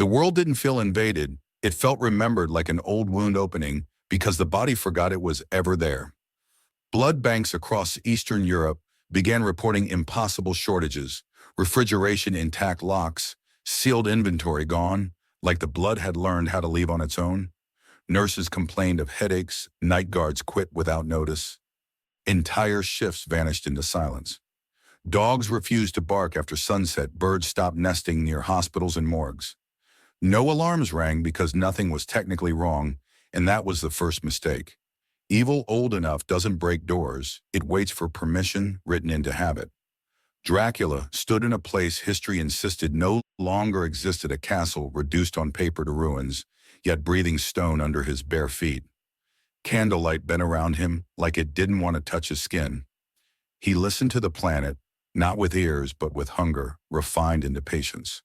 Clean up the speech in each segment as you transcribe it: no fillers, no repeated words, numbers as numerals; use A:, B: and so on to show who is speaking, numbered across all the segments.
A: The world didn't feel invaded. It felt remembered like an old wound opening because the body forgot it was ever there. Blood banks across Eastern Europe began reporting impossible shortages, refrigeration intact locks, sealed inventory gone, like the blood had learned how to leave on its own. Nurses complained of headaches, night guards quit without notice. Entire shifts vanished into silence. Dogs refused to bark after sunset, birds stopped nesting near hospitals and morgues. No alarms rang because nothing was technically wrong, and that was the first mistake. Evil old enough doesn't break doors, it waits for permission written into habit. Dracula stood in a place history insisted no longer existed, a castle reduced on paper to ruins, yet breathing stone under his bare feet. Candlelight bent around him like it didn't want to touch his skin. He listened to the planet, not with ears but with hunger, refined into patience.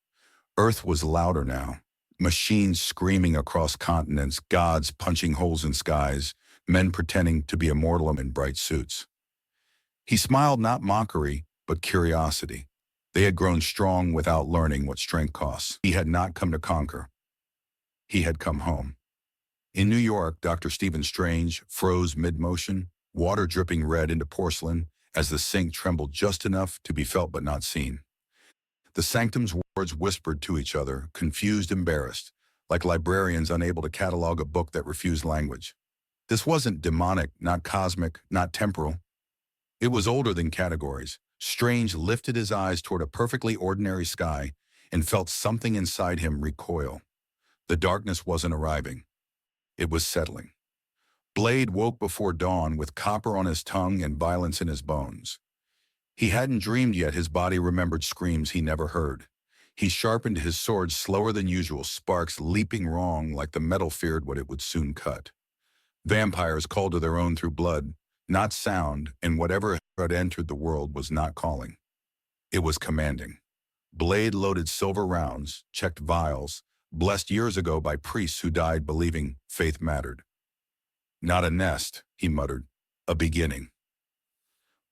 A: Earth was louder now. Machines screaming across continents, gods punching holes in skies, men pretending to be immortal in bright suits. He smiled not mockery, but curiosity. They had grown strong without learning what strength costs. He had not come to conquer. He had come home. In New York, Dr. Stephen Strange froze mid-motion, water dripping red into porcelain as the sink trembled just enough to be felt but not seen. The sanctum's wards whispered to each other, confused, embarrassed, like librarians unable to catalog a book that refused language. This wasn't demonic, not cosmic, not temporal. It was older than categories. Strange lifted his eyes toward a perfectly ordinary sky and felt something inside him recoil. The darkness wasn't arriving. It was settling. Blade woke before dawn with copper on his tongue and violence in his bones. He hadn't dreamed yet his body remembered screams he never heard. He sharpened his sword slower than usual, sparks leaping wrong like the metal feared what it would soon cut. Vampires called to their own through blood, not sound, and whatever had entered the world was not calling. It was commanding. Blade loaded silver rounds, checked vials, blessed years ago by priests who died believing faith mattered. Not a nest, he muttered, a beginning.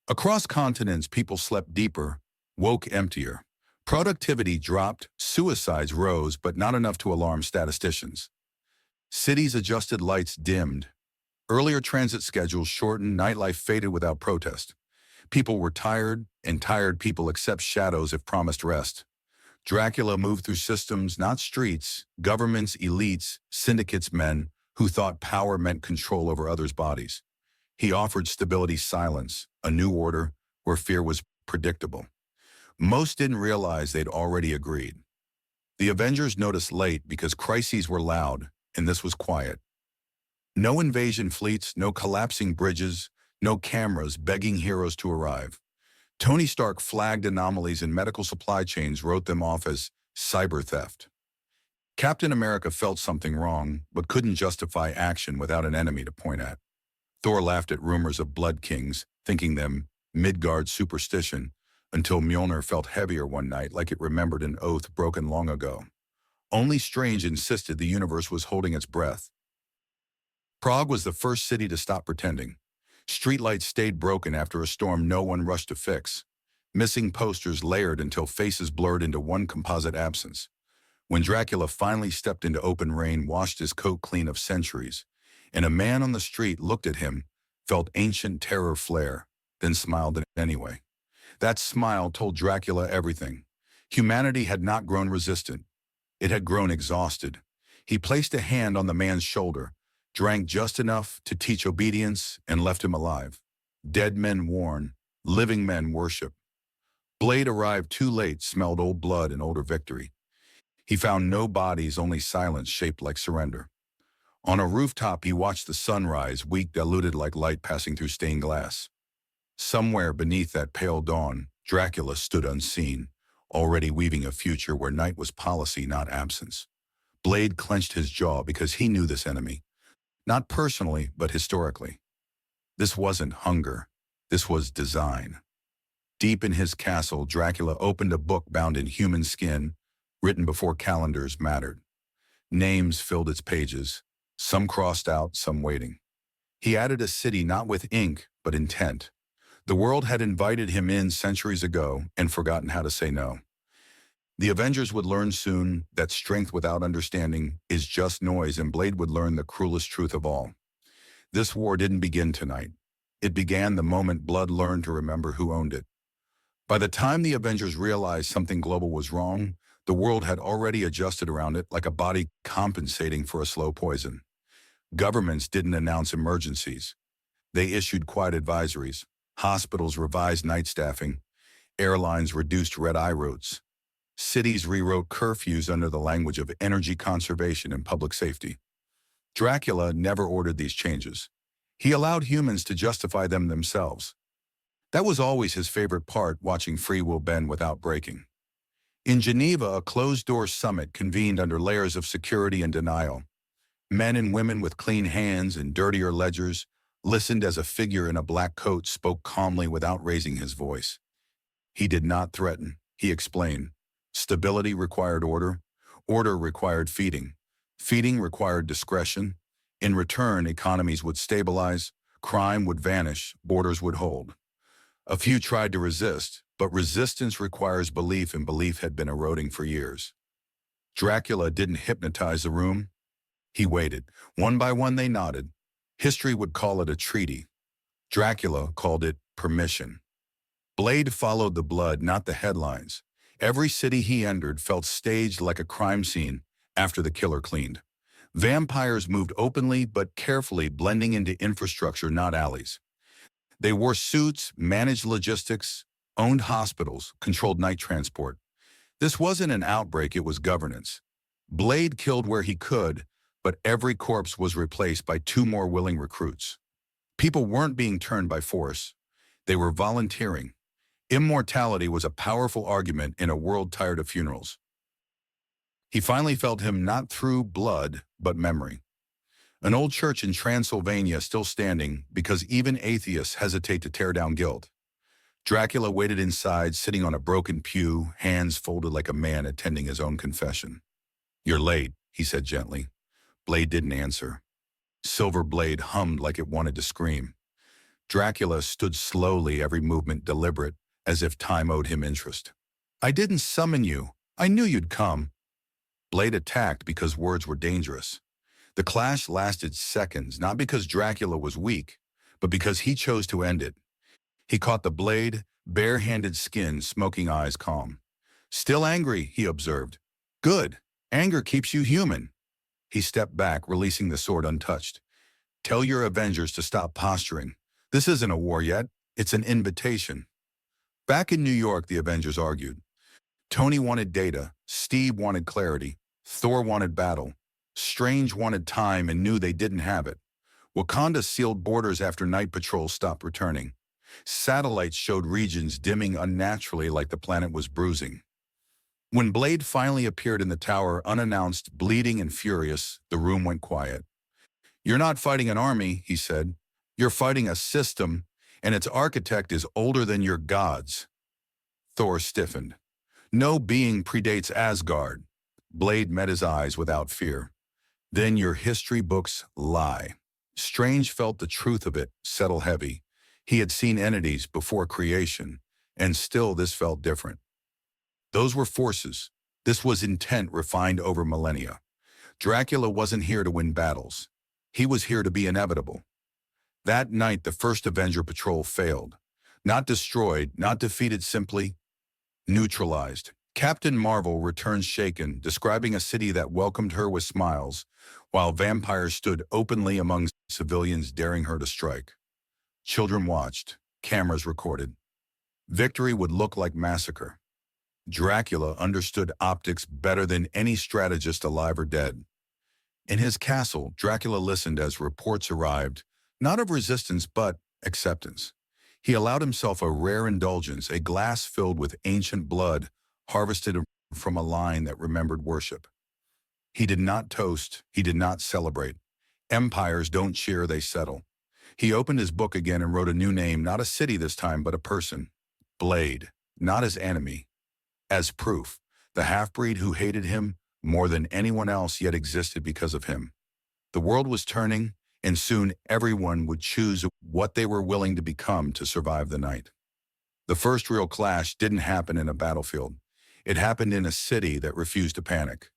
A: Across continents, people slept deeper, woke emptier. Productivity dropped, suicides rose, but not enough to alarm statisticians. Cities adjusted, lights dimmed. Earlier transit schedules shortened, nightlife faded without protest. People were tired, and tired people accept shadows if promised rest. Dracula moved through systems, not streets, governments, elites, syndicates, men who thought power meant control over others' bodies. He offered stability, silence, a new order where fear was predictable. Most didn't realize they'd already agreed. The Avengers noticed late because crises were loud, and this was quiet. No invasion fleets, no collapsing bridges, no cameras begging heroes to arrive. Tony Stark flagged anomalies in medical supply chains, wrote them off as cyber theft. Captain America felt something wrong, but couldn't justify action without an enemy to point at. Thor laughed at rumors of blood kings, thinking them Midgard superstition, until Mjolnir felt heavier one night like it remembered an oath broken long ago. Only Strange insisted the universe was holding its breath. Prague was the first city to stop pretending. Streetlights stayed broken after a storm no one rushed to fix. Missing posters layered until faces blurred into one composite absence. When Dracula finally stepped into open rain, washed his coat clean of centuries, and a man on the street looked at him, felt ancient terror flare, then smiled anyway. That smile told Dracula everything. Humanity had not grown resistant. It had grown exhausted. He placed a hand on the man's shoulder, drank just enough to teach obedience, and left him alive. Dead men warn, living men worship. Blade arrived too late, smelled old blood and older victory. He found no bodies, only silence shaped like surrender. On a rooftop, he watched the sunrise, weak, diluted like light passing through stained glass. Somewhere beneath that pale dawn, Dracula stood unseen, already weaving a future where night was policy, not absence. Blade clenched his jaw because he knew this enemy. Not personally, but historically. This wasn't hunger. This was design. Deep in his castle, Dracula opened a book bound in human skin, written before calendars mattered. Names filled its pages, some crossed out, some waiting. He added a city not with ink, but intent. The world had invited him in centuries ago and forgotten how to say no. The Avengers would learn soon that strength without understanding is just noise, and Blade would learn the cruelest truth of all. This war didn't begin tonight. It began the moment Blood learned to remember who owned it. By the time the Avengers realized something global was wrong, the world had already adjusted around it like a body compensating for a slow poison. Governments didn't announce emergencies. They issued quiet advisories. Hospitals revised night staffing. Airlines reduced red-eye routes. Cities rewrote curfews under the language of energy conservation and public safety. Dracula never ordered these changes. He allowed humans to justify them themselves. That was always his favorite part, watching free will bend without breaking. In Geneva, a closed-door summit convened under layers of security and denial. Men and women with clean hands and dirtier ledgers listened as a figure in a black coat spoke calmly without raising his voice. He did not threaten, he explained. Stability required order. Order required feeding. Feeding required discretion. In return, economies would stabilize, crime would vanish, borders would hold. A few tried to resist, but resistance requires belief, and belief had been eroding for years. Dracula didn't hypnotize the room. He waited. One by one they nodded. History would call it a treaty. Dracula called it permission. Blade followed the blood, not the headlines. Every city he entered felt staged like a crime scene after the killer cleaned. Vampires moved openly but carefully, blending into infrastructure, not alleys. They wore suits, managed logistics, owned hospitals, controlled night transport. This wasn't an outbreak, it was governance. Blade killed where he could, but every corpse was replaced by two more willing recruits. People weren't being turned by force. They were volunteering. Immortality was a powerful argument in a world tired of funerals. He finally felt him, not through blood, but memory. An old church in Transylvania still standing because even atheists hesitate to tear down guilt. Dracula waited inside, sitting on a broken pew, hands folded like a man attending his own confession. "You're late," he said gently. Blade didn't answer. Silver Blade hummed like it wanted to scream. Dracula stood slowly, every movement deliberate, as if time owed him interest. "I didn't summon you. I knew you'd come." Blade attacked because words were dangerous. The clash lasted seconds, not because Dracula was weak, but because he chose to end it. He caught the blade, bare-handed skin, smoking eyes calm. "Still angry," he observed. "Good. Anger keeps you human." He stepped back, releasing the sword untouched. "Tell your Avengers to stop posturing. This isn't a war yet. It's an invitation." Back in New York, the Avengers argued. Tony wanted data, Steve wanted clarity, Thor wanted battle. Strange wanted time and knew they didn't have it. Wakanda sealed borders after night patrols stopped returning. Satellites showed regions dimming unnaturally like the planet was bruising. When Blade finally appeared in the tower, unannounced, bleeding and furious, the room went quiet. "You're not fighting an army," he said. "You're fighting a system, and its architect is older than your gods." Thor stiffened. "No being predates Asgard." Blade met his eyes without fear. "Then your history books lie." Strange felt the truth of it settle heavy. He had seen entities before creation, and still this felt different. Those were forces. This was intent refined over millennia. Dracula wasn't here to win battles. He was here to be inevitable. That night, the first Avenger patrol failed. Not destroyed, not defeated, simply neutralized. Captain Marvel returned shaken, describing a city that welcomed her with smiles, while vampires stood openly among civilians, daring her to strike. Children watched. Cameras recorded. Victory would look like massacre. Dracula understood optics better than any strategist alive or dead. In his castle, Dracula listened as reports arrived, not of resistance but acceptance. He allowed himself a rare indulgence, a glass filled with ancient blood, harvested from a line that remembered worship. He did not toast, he did not celebrate. Empires don't cheer, they settle. He opened his book again and wrote a new name, not a city this time, but a person. Blade, not as enemy, as proof. The half-breed who hated him more than anyone else yet existed because of him. The world was turning, and soon everyone would choose what they were willing to become to survive the night. The first real clash didn't happen in a battlefield. It happened in a city that refused to panic.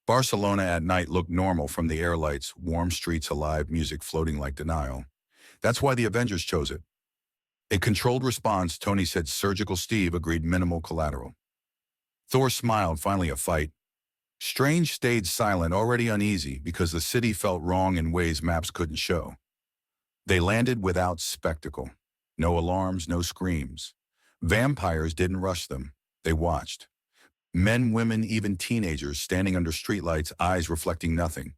A: Barcelona at night looked normal from the air lights, warm streets alive, music floating like denial. That's why the Avengers chose it. A controlled response, Tony said surgical. Steve agreed minimal collateral. Thor smiled, finally a fight. Strange stayed silent, already uneasy, because the city felt wrong in ways maps couldn't show. They landed without spectacle. No alarms, no screams. Vampires didn't rush them. They watched. Men, women, even teenagers standing under streetlights, eyes reflecting nothing.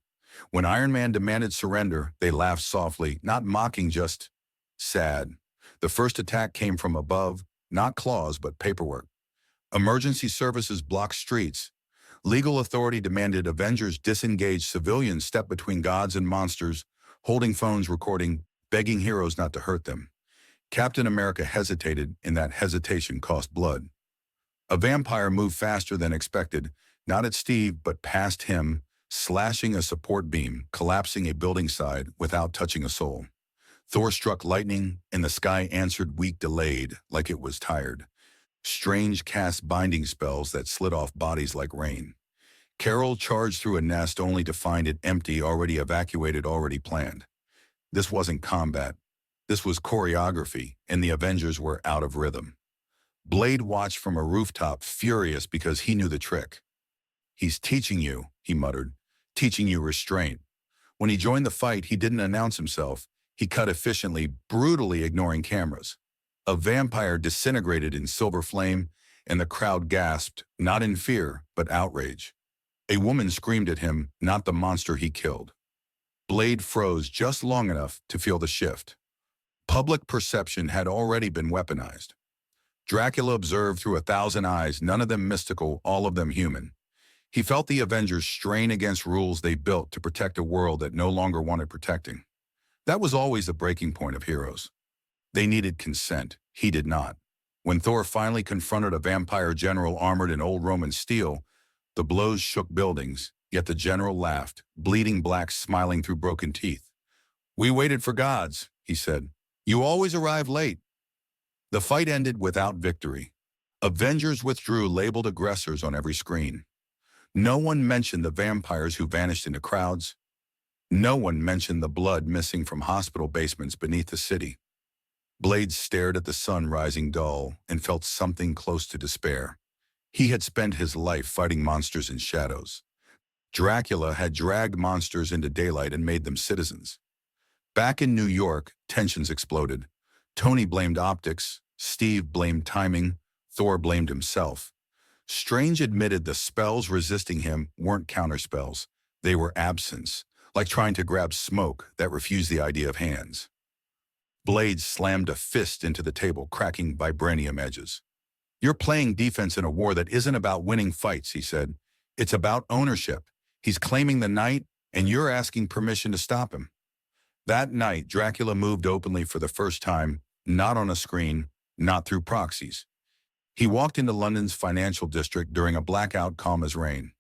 A: When Iron Man demanded surrender, they laughed softly, not mocking, just sad. The first attack came from above, not claws, but paperwork. Emergency services blocked streets. Legal authority demanded Avengers disengage. Civilians step between gods and monsters, holding phones, recording, begging heroes not to hurt them. Captain America hesitated, and that hesitation cost blood. A vampire moved faster than expected, not at Steve, but past him, slashing a support beam, collapsing a building side without touching a soul. Thor struck lightning, and the sky answered weak, delayed, like it was tired. Strange cast binding spells that slid off bodies like rain. Carol charged through a nest only to find it empty, already evacuated, already planned. This wasn't combat. This was choreography, and the Avengers were out of rhythm. Blade watched from a rooftop, furious because he knew the trick. "He's teaching you," he muttered, "teaching you restraint." When he joined the fight, he didn't announce himself. He cut efficiently, brutally ignoring cameras. A vampire disintegrated in silver flame, and the crowd gasped, not in fear, but outrage. A woman screamed at him, not the monster he killed. Blade froze just long enough to feel the shift. Public perception had already been weaponized. Dracula observed through 1,000 eyes, none of them mystical, all of them human. He felt the Avengers strain against rules they built to protect a world that no longer wanted protecting. That was always the breaking point of heroes. They needed consent. He did not. When Thor finally confronted a vampire general armored in old Roman steel, the blows shook buildings, yet the general laughed, bleeding black, smiling through broken teeth. "We waited for gods," he said. "You always arrive late." The fight ended without victory. Avengers withdrew, labeled aggressors on every screen. No one mentioned the vampires who vanished into crowds. No one mentioned the blood missing from hospital basements beneath the city. Blade stared at the sun rising dull and felt something close to despair. He had spent his life fighting monsters in shadows. Dracula had dragged monsters into daylight and made them citizens. Back in New York, tensions exploded. Tony blamed optics, Steve blamed timing, Thor blamed himself. Strange admitted the spells resisting him weren't counterspells. They were absence, like trying to grab smoke that refused the idea of hands. Blade slammed a fist into the table, cracking vibranium edges. "You're playing defense in a war that isn't about winning fights," he said. "It's about ownership. He's claiming the night, and you're asking permission to stop him." That night, Dracula moved openly for the first time, not on a screen, not through proxies. He walked into London's financial district during a blackout calm as rain.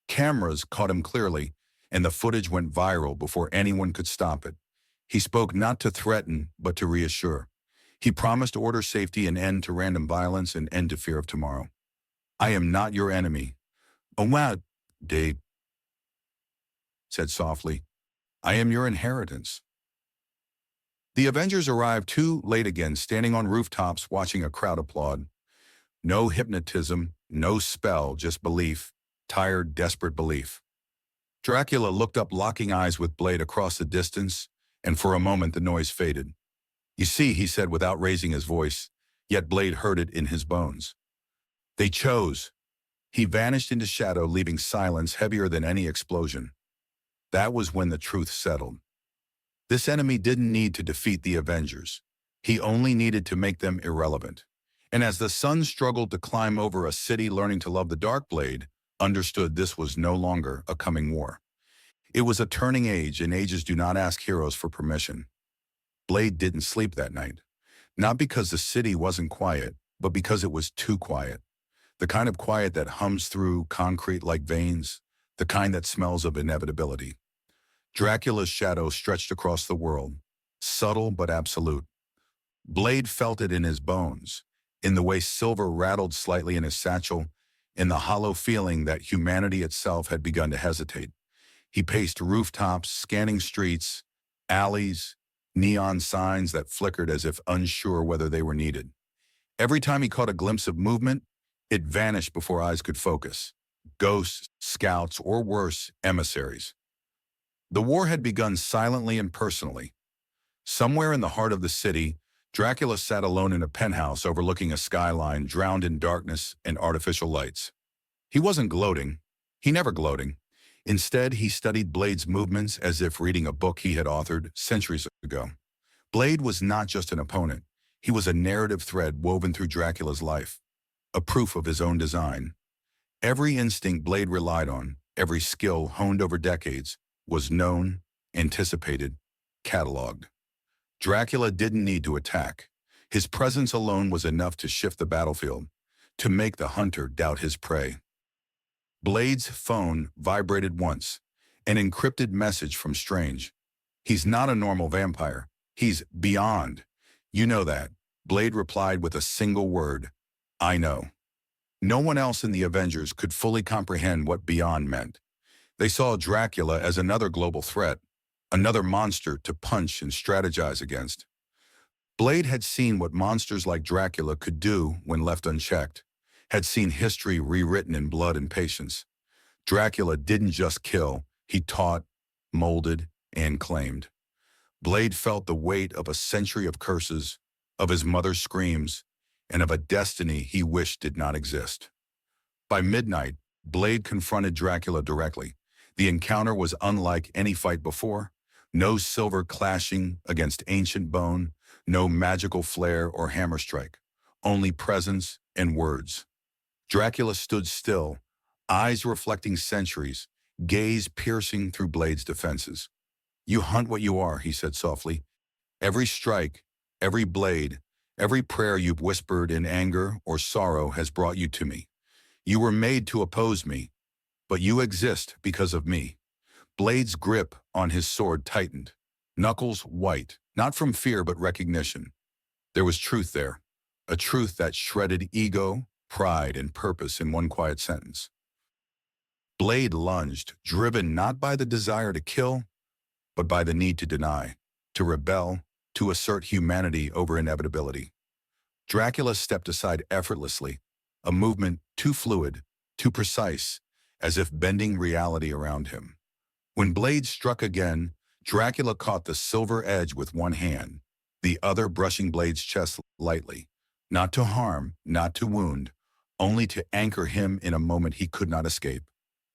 A: Cameras caught him clearly, and the footage went viral before anyone could stop it. He spoke not to threaten, but to reassure. He promised order, safety, an end to random violence, and end to fear of tomorrow. "I am not your enemy." "Oh, wow," Dave said softly. "I am your inheritance." The Avengers arrived too late again, standing on rooftops watching a crowd applaud. No hypnotism, no spell, just belief, tired, desperate belief. Dracula looked up, locking eyes with Blade across the distance, and for a moment the noise faded. "You see," he said without raising his voice, yet Blade heard it in his bones. "They chose." He vanished into shadow, leaving silence heavier than any explosion. That was when the truth settled. This enemy didn't need to defeat the Avengers. He only needed to make them irrelevant. And as the sun struggled to climb over a city learning to love the dark, Blade understood this was no longer a coming war. It was a turning age, and ages do not ask heroes for permission. Blade didn't sleep that night. Not because the city wasn't quiet, but because it was too quiet. The kind of quiet that hums through concrete like veins, the kind that smells of inevitability. Dracula's shadow stretched across the world, subtle but absolute. Blade felt it in his bones, in the way silver rattled slightly in his satchel, in the hollow feeling that humanity itself had begun to hesitate. He paced rooftops, scanning streets, alleys, neon signs that flickered as if unsure whether they were needed. Every time he caught a glimpse of movement, it vanished before eyes could focus. Ghosts, scouts, or worse, emissaries. The war had begun silently and personally. Somewhere in the heart of the city, Dracula sat alone in a penthouse overlooking a skyline drowned in darkness and artificial lights. He wasn't gloating. He never gloating. Instead, he studied Blade's movements as if reading a book he had authored centuries ago. Blade was not just an opponent. He was a narrative thread woven through Dracula's life, a proof of his own design. Every instinct Blade relied on, every skill honed over decades, was known, anticipated, cataloged. Dracula didn't need to attack. His presence alone was enough to shift the battlefield, to make the hunter doubt his prey. Blade's phone vibrated once, an encrypted message from Strange. He's not a normal vampire. He's beyond. You know that. Blade replied with a single word. I know. No one else in the Avengers could fully comprehend what beyond meant. They saw Dracula as another global threat, another monster to punch and strategize against. Blade had seen what monsters like Dracula could do when left unchecked, had seen history rewritten in blood and patience. Dracula didn't just kill, he taught, molded, and claimed. Blade felt the weight of a century of curses, of his mother's screams, and of a destiny he wished did not exist. By midnight, Blade confronted Dracula directly. The encounter was unlike any fight before. No silver clashing against ancient bone, no magical flare or hammer strike, only presence and words. Dracula stood still, eyes reflecting centuries, gaze piercing through Blade's defenses. You hunt what you are, he said softly. Every strike, every blade, every prayer you've whispered in anger or sorrow has brought you to me. You were made to oppose me, but you exist because of me. Blade's grip on his sword tightened, knuckles white, not from fear but recognition. There was truth there, a truth that shredded ego, pride, and purpose in one quiet sentence. Blade lunged, driven not by the desire to kill, but by the need to deny, to rebel, to assert humanity over inevitability. Dracula stepped aside effortlessly, a movement too fluid, too precise, as if bending reality around him. When Blade struck again, Dracula caught the silver edge with one hand, the other brushing Blade's chest lightly, not to harm, not to wound, only to anchor him in a moment he could not escape.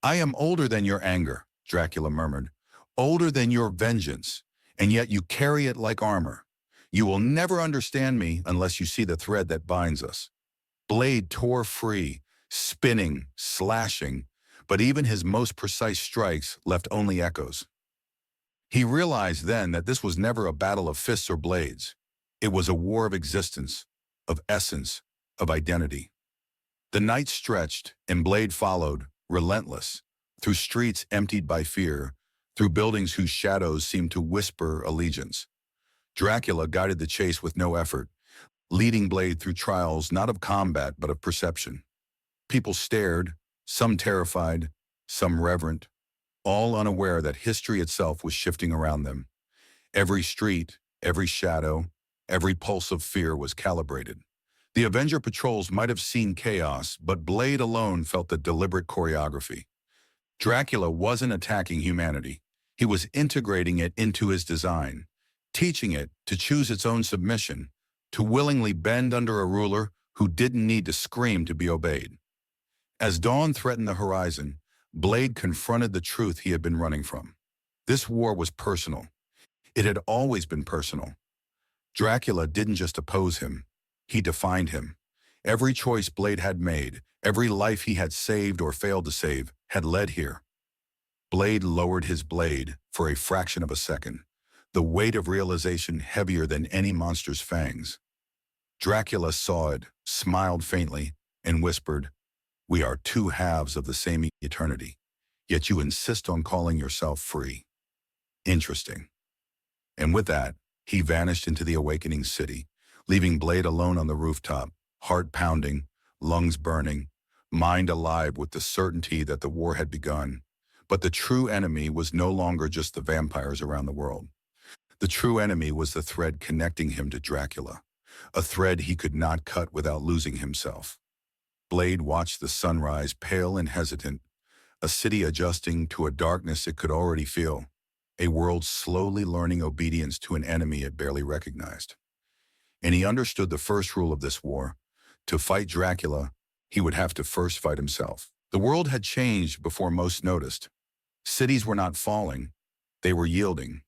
A: I am older than your anger, Dracula murmured, older than your vengeance, and yet you carry it like armor. You will never understand me unless you see the thread that binds us. Blade tore free, spinning, slashing, but even his most precise strikes left only echoes. He realized then that this was never a battle of fists or blades. It was a war of existence, of essence, of identity. The night stretched, and Blade followed, relentless, through streets emptied by fear, through buildings whose shadows seemed to whisper allegiance. Dracula guided the chase with no effort, leading Blade through trials not of combat but of perception. People stared, some terrified, some reverent, all unaware that history itself was shifting around them. Every street, every shadow, every pulse of fear was calibrated. The Avenger patrols might have seen chaos, but Blade alone felt the deliberate choreography. Dracula wasn't attacking humanity. He was integrating it into his design, teaching it to choose its own submission, to willingly bend under a ruler who didn't need to scream to be obeyed. As dawn threatened the horizon, Blade confronted the truth he had been running from. This war was personal. It had always been personal. Dracula didn't just oppose him, he defined him. Every choice Blade had made, every life he had saved or failed to save, had led here. Blade lowered his blade for a fraction of a second, the weight of realization heavier than any monster's fangs. Dracula saw it, smiled faintly, and whispered, "We are two halves of the same eternity, yet you insist on calling yourself free. Interesting." And with that, he vanished into the awakening city, leaving Blade alone on the rooftop, heart pounding, lungs burning, mind alive with the certainty that the war had begun. But the true enemy was no longer just the vampires around the world. The true enemy was the thread connecting him to Dracula, a thread he could not cut without losing himself. Blade watched the sunrise, pale and hesitant, a city adjusting to a darkness it could already feel, a world slowly learning obedience to an enemy it barely recognized. And he understood the first rule of this war. To fight Dracula, he would have to first fight himself. The world had changed before most noticed. Cities were not falling, they were yielding.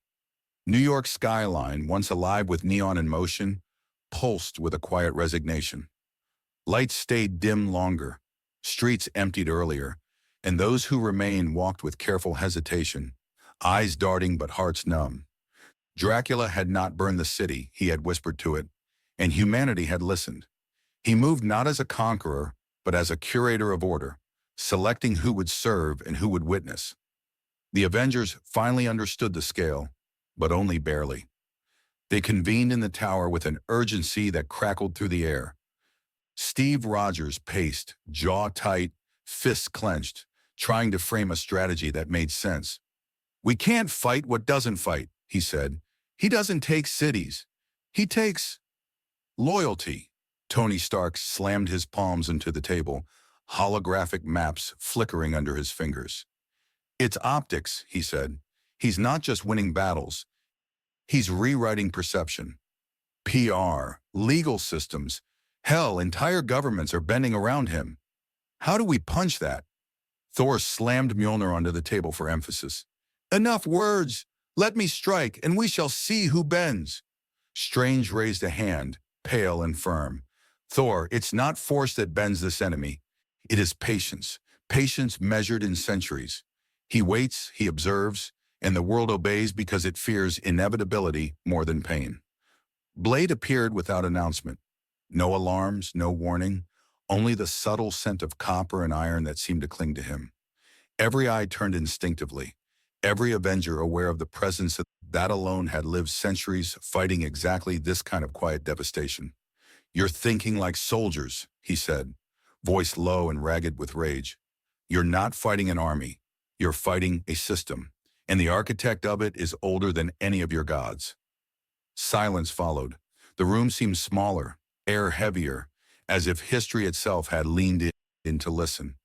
A: New York's skyline, once alive with neon in motion, pulsed with a quiet resignation. Lights stayed dim longer, streets emptied earlier, and those who remained walked with careful hesitation, eyes darting but hearts numb. Dracula had not burned the city, he had whispered to it, and humanity had listened. He moved not as a conqueror, but as a curator of order, selecting who would serve and who would witness. The Avengers finally understood the scale, but only barely. They convened in the tower with an urgency that crackled through the air. Steve Rogers paced, jaw tight, fists clenched, trying to frame a strategy that made sense. "We can't fight what doesn't fight," he said. "He doesn't take cities. He takes loyalty." Tony Stark slammed his palms into the table, holographic maps flickering under his fingers. "It's optics," he said. "He's not just winning battles. He's rewriting perception. PR, legal systems, hell, entire governments are bending around him. How do we punch that?" Thor slammed Mjolnir onto the table for emphasis. "Enough words! Let me strike, and we shall see who bends." Strange raised a hand, pale and firm. "Thor, it's not force that bends this enemy. It is patience, patience measured in centuries. He waits, he observes, and the world obeys because it fears inevitability more than pain." Blade appeared without announcement. No alarms, no warning, only the subtle scent of copper and iron that seemed to cling to him. Every eye turned instinctively, every Avenger aware of the presence of that alone had lived centuries fighting exactly this kind of quiet devastation. "You're thinking like soldiers," he said, voice low and ragged with rage. "You're not fighting an army. You're fighting a system, and the architect of it is older than any of your gods." Silence followed. The room seemed smaller, air heavier, as if history itself had leaned in to listen.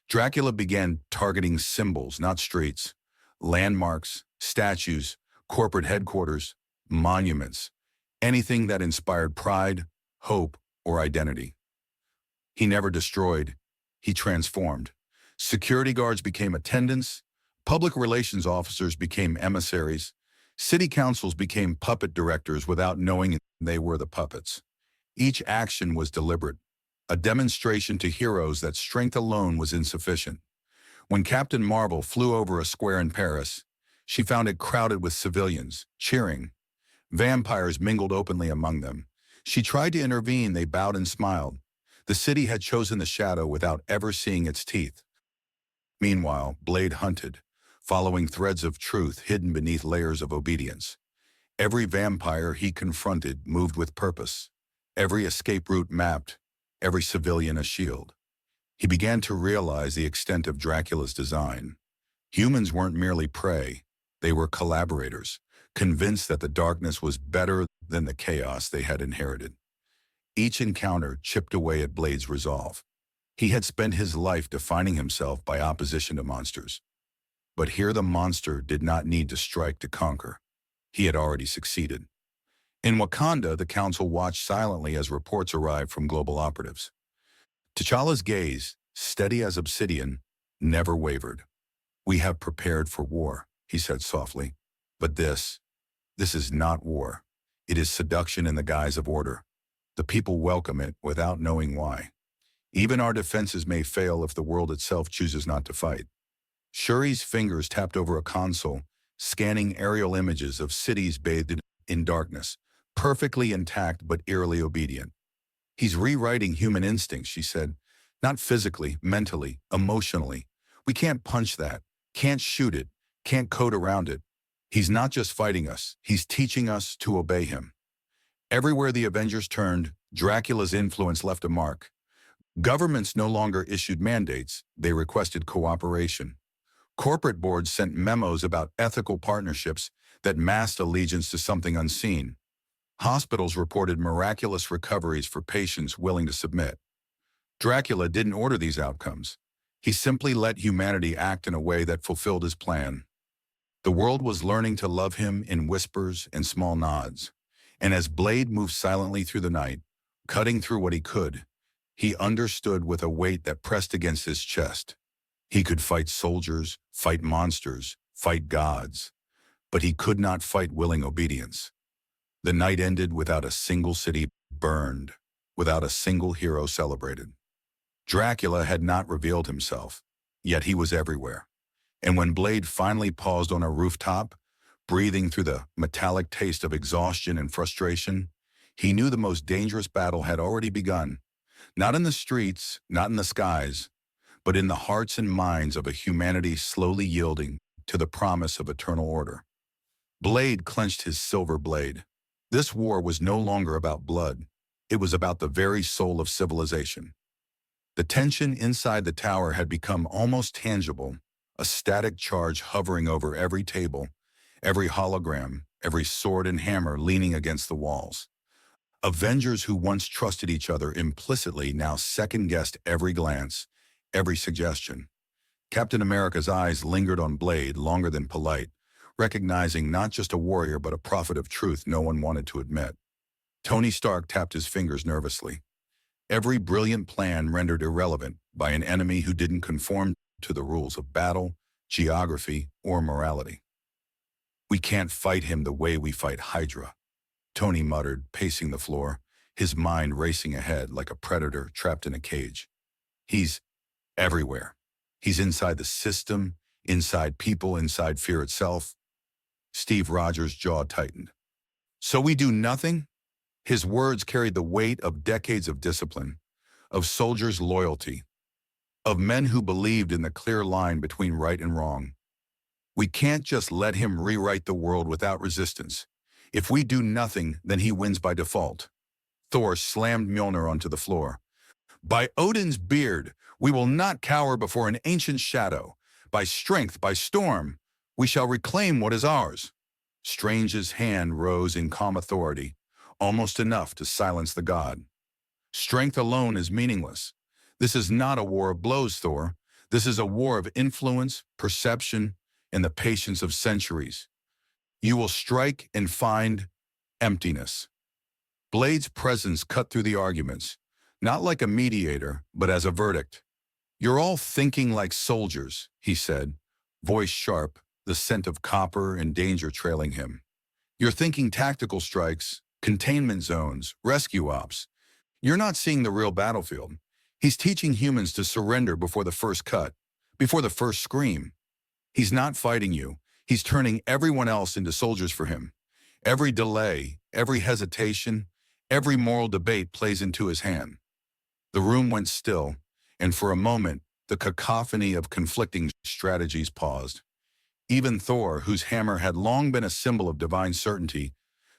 A: Dracula began targeting symbols, not streets, landmarks, statues, corporate headquarters, monuments, anything that inspired pride, hope, or identity. He never destroyed, he transformed. Security guards became attendants, public relations officers became emissaries, city councils became puppet directors without knowing they were the puppets. Each action was deliberate, a demonstration to heroes that strength alone was insufficient. When Captain Marvel flew over a square in Paris, she found it crowded with civilians, cheering. Vampires mingled openly among them. She tried to intervene, they bowed and smiled. The city had chosen the shadow without ever seeing its teeth. Meanwhile, Blade hunted, following threads of truth hidden beneath layers of obedience. Every vampire he confronted moved with purpose. Every escape route mapped, every civilian a shield. He began to realize the extent of Dracula's design. Humans weren't merely prey, they were collaborators, convinced that the darkness was better than the chaos they had inherited. Each encounter chipped away at Blade's resolve. He had spent his life defining himself by opposition to monsters. But here the monster did not need to strike to conquer. He had already succeeded. In Wakanda, the council watched silently as reports arrived from global operatives. T'Challa's gaze, steady as obsidian, never wavered. "We have prepared for war," he said softly. "But this is not war. It is seduction in the guise of order. The people welcome it without knowing why. Even our defenses may fail if the world itself chooses not to fight." Shuri's fingers tapped over a console, scanning aerial images of cities bathed in darkness, perfectly intact but eerily obedient. "He's rewriting human instincts," she said. "Not physically, mentally, emotionally. We can't punch that, can't shoot it, can't code around it. He's not just fighting us, he's teaching us to obey him." Everywhere the Avengers turned, Dracula's influence left a mark. Governments no longer issued mandates, they requested cooperation. Corporate boards sent memos about ethical partnerships that masked allegiance to something unseen. Hospitals reported miraculous recoveries for patients willing to submit. Dracula didn't order these outcomes. He simply let humanity act in a way that fulfilled his plan. The world was learning to love him in whispers and small nods. And as Blade moved silently through the night, cutting through what he could, he understood with a weight that pressed against his chest. He could fight soldiers, fight monsters, fight gods, but he could not fight willing obedience. The night ended without a single city burned, without a single hero celebrated. Dracula had not revealed himself, yet he was everywhere. And when Blade finally paused on a rooftop, breathing through the metallic taste of exhaustion and frustration, he knew the most dangerous battle had already begun. Not in the streets, not in the skies, but in the hearts and minds of a humanity slowly yielding to the promise of eternal order. Blade clenched his silver blade. This war was no longer about blood. It was about the very soul of civilization. The tension inside the tower had become almost tangible, a static charge hovering over every table, every hologram, every sword and hammer leaning against the walls. Avengers who once trusted each other implicitly now second-guessed every glance, every suggestion. Captain America's eyes lingered on Blade longer than polite, recognizing not just a warrior but a prophet of truth no one wanted to admit. Tony Stark tapped his fingers nervously. Every brilliant plan rendered irrelevant by an enemy who didn't conform to the rules of battle, geography, or morality. "We can't fight him the way we fight Hydra," Tony muttered, pacing the floor, his mind racing ahead like a predator trapped in a cage. "He's everywhere. He's inside the system, inside people, inside fear itself." Steve Rogers' jaw tightened. "So we do nothing?" His words carried the weight of decades of discipline, of soldiers' loyalty, of men who believed in the clear line between right and wrong. "We can't just let him rewrite the world without resistance. If we do nothing, then he wins by default." Thor slammed Mjolnir onto the floor. "By Odin's beard, we will not cower before an ancient shadow. By strength, by storm, we shall reclaim what is ours." Strange's hand rose in calm authority, almost enough to silence the god. "Strength alone is meaningless. This is not a war of blows, Thor. This is a war of influence, perception, and the patience of centuries. You will strike and find emptiness." Blade's presence cut through the arguments, not like a mediator, but as a verdict. "You're all thinking like soldiers," he said, voice sharp, the scent of copper and danger trailing him. "You're thinking tactical strikes, containment zones, rescue ops. You're not seeing the real battlefield. He's teaching humans to surrender before the first cut, before the first scream. He's not fighting you. He's turning everyone else into soldiers for him. Every delay, every hesitation, every moral debate plays into his hand." The room went still, and for a moment, the cacophony of conflicting strategies paused. Even Thor, whose hammer had long been a symbol of divine certainty,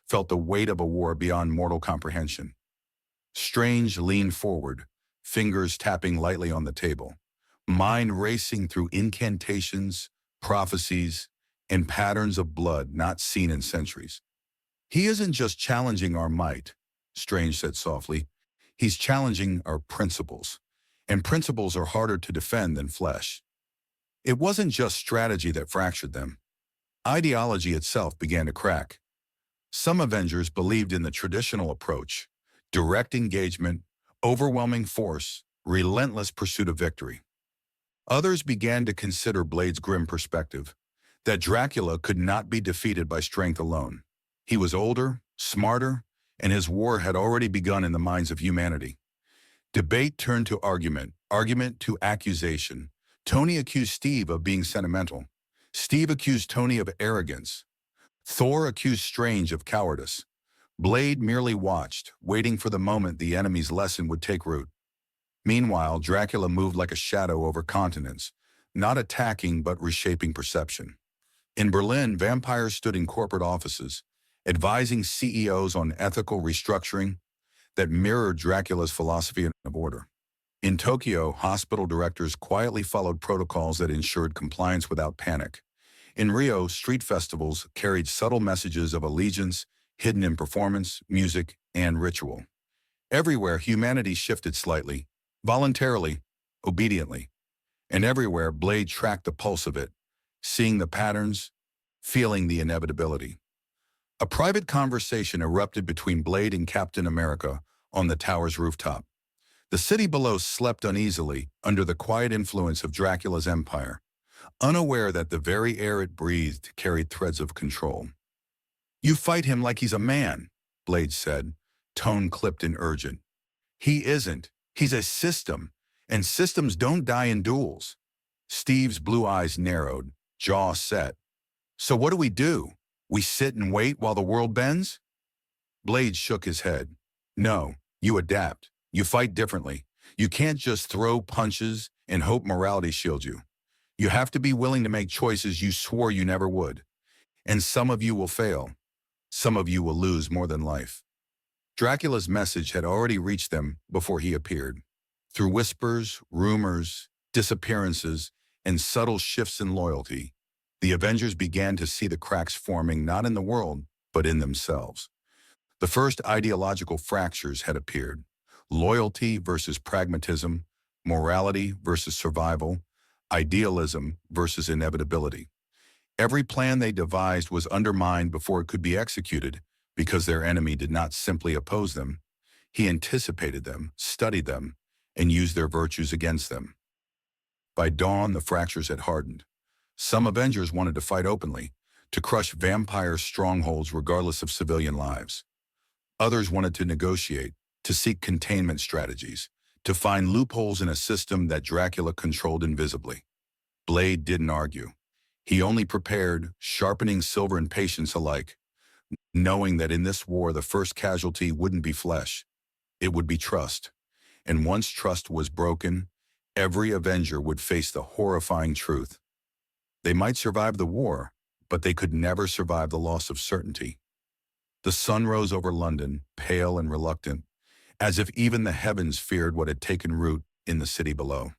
A: felt the weight of a war beyond mortal comprehension. Strange leaned forward, fingers tapping lightly on the table, mind racing through incantations, prophecies, and patterns of blood not seen in centuries. "He isn't just challenging our might," Strange said softly. "He's challenging our principles, and principles are harder to defend than flesh." It wasn't just strategy that fractured them. Ideology itself began to crack. Some Avengers believed in the traditional approach: direct engagement, overwhelming force, relentless pursuit of victory. Others began to consider Blade's grim perspective, that Dracula could not be defeated by strength alone. He was older, smarter, and his war had already begun in the minds of humanity. Debate turned to argument, argument to accusation. Tony accused Steve of being sentimental. Steve accused Tony of arrogance. Thor accused Strange of cowardice. Blade merely watched, waiting for the moment the enemy's lesson would take root. Meanwhile, Dracula moved like a shadow over continents, not attacking but reshaping perception. In Berlin, vampires stood in corporate offices, advising CEOs on ethical restructuring that mirrored Dracula's philosophy of order. In Tokyo, hospital directors quietly followed protocols that ensured compliance without panic. In Rio, street festivals carried subtle messages of allegiance, hidden in performance, music, and ritual. Everywhere, humanity shifted slightly, voluntarily, obediently. And everywhere, Blade tracked the pulse of it, seeing the patterns, feeling the inevitability. A private conversation erupted between Blade and Captain America on the tower's rooftop. The city below slept uneasily under the quiet influence of Dracula's empire, unaware that the very air it breathed carried threads of control. "You fight him like he's a man," Blade said, tone clipped and urgent. "He isn't. He's a system, and systems don't die in duels." Steve's blue eyes narrowed, jaw set. "So what do? We sit and wait while the world bends?" Blade shook his head. "No, you adapt. You fight differently. You can't just throw punches and hope morality shields you. You have to be willing to make choices you swore you never would. And some of you will fail. Some of you will lose more than life." Dracula's message had already reached them before he appeared. Through whispers, rumors, disappearances, and subtle shifts in loyalty, the Avengers began to see the cracks forming not in the world, but in themselves. The first ideological fractures had appeared. Loyalty versus pragmatism, morality versus survival, idealism versus inevitability. Every plan they devised was undermined before it could be executed because their enemy did not simply oppose them. He anticipated them, studied them, and used their virtues against them. By dawn, the fractures had hardened. Some Avengers wanted to fight openly, to crush vampire strongholds regardless of civilian lives. Others wanted to negotiate, to seek containment strategies, to find loopholes in a system that Dracula controlled invisibly. Blade didn't argue. He only prepared, sharpening silver and patience alike, knowing that in this war the first casualty wouldn't be flesh, it would be trust. And once trust was broken, every Avenger would face the horrifying truth. They might survive the war, but they could never survive the loss of certainty. The sun rose over London, pale and reluctant, as if even the heavens feared what had taken root in the city below.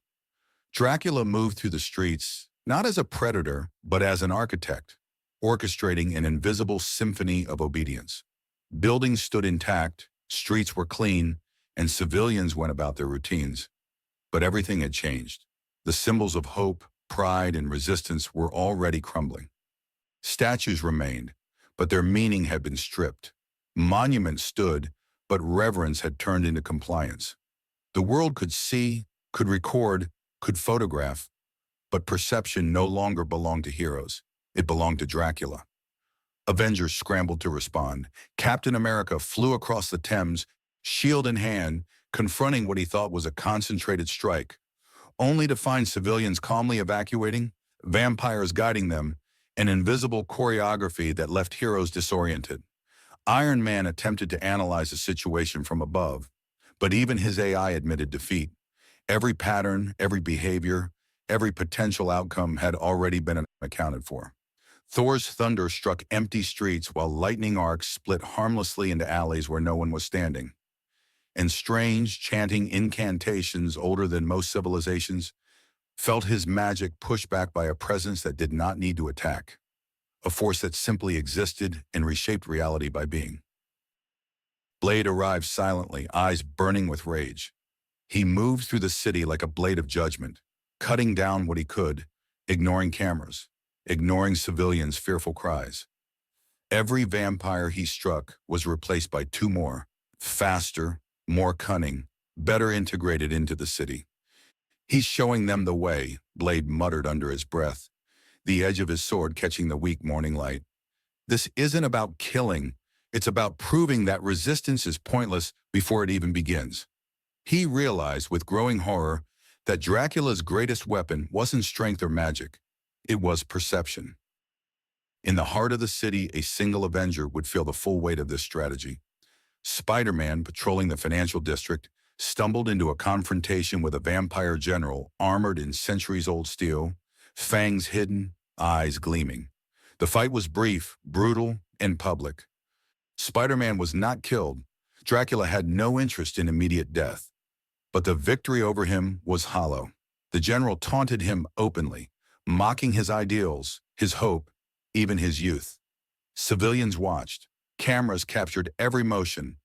A: Dracula moved through the streets, not as a predator, but as an architect, orchestrating an invisible symphony of obedience. Buildings stood intact, streets were clean, and civilians went about their routines. But everything had changed. The symbols of hope, pride, and resistance were already crumbling. Statues remained, but their meaning had been stripped. Monuments stood, but reverence had turned into compliance. The world could see, could record, could photograph, but perception no longer belonged to heroes. It belonged to Dracula. Avengers scrambled to respond. Captain America flew across the Thames, shield in hand, confronting what he thought was a concentrated strike, only to find civilians calmly evacuating, vampires guiding them, an invisible choreography that left heroes disoriented. Iron Man attempted to analyze the situation from above, but even his AI admitted defeat. Every pattern, every behavior, every potential outcome had already been accounted for. Thor's thunder struck empty streets while lightning arcs split harmlessly into alleys where no one was standing. And strange, chanting incantations older than most civilizations felt his magic pushed back by a presence that did not need to attack, a force that simply existed and reshaped reality by being. Blade arrived silently, eyes burning with rage. He moved through the city like a blade of judgment, cutting down what he could, ignoring cameras, ignoring civilians' fearful cries. Every vampire he struck was replaced by two more, faster, more cunning, better integrated into the city. "He's showing them the way," Blade muttered under his breath, the edge of his sword catching the weak morning light. "This isn't about killing. It's about proving that resistance is pointless before it even begins." He realized with growing horror that Dracula's greatest weapon wasn't strength or magic. It was perception. In the heart of the city, a single Avenger would feel the full weight of this strategy. Spider-Man, patrolling the financial district, stumbled into a confrontation with a vampire general armored in centuries-old steel, fangs hidden, eyes gleaming. The fight was brief, brutal, and public. Spider-Man was not killed. Dracula had no interest in immediate death. But the victory over him was hollow. The general taunted him openly, mocking his ideals, his hope, even his youth. Civilians watched. Cameras captured every motion.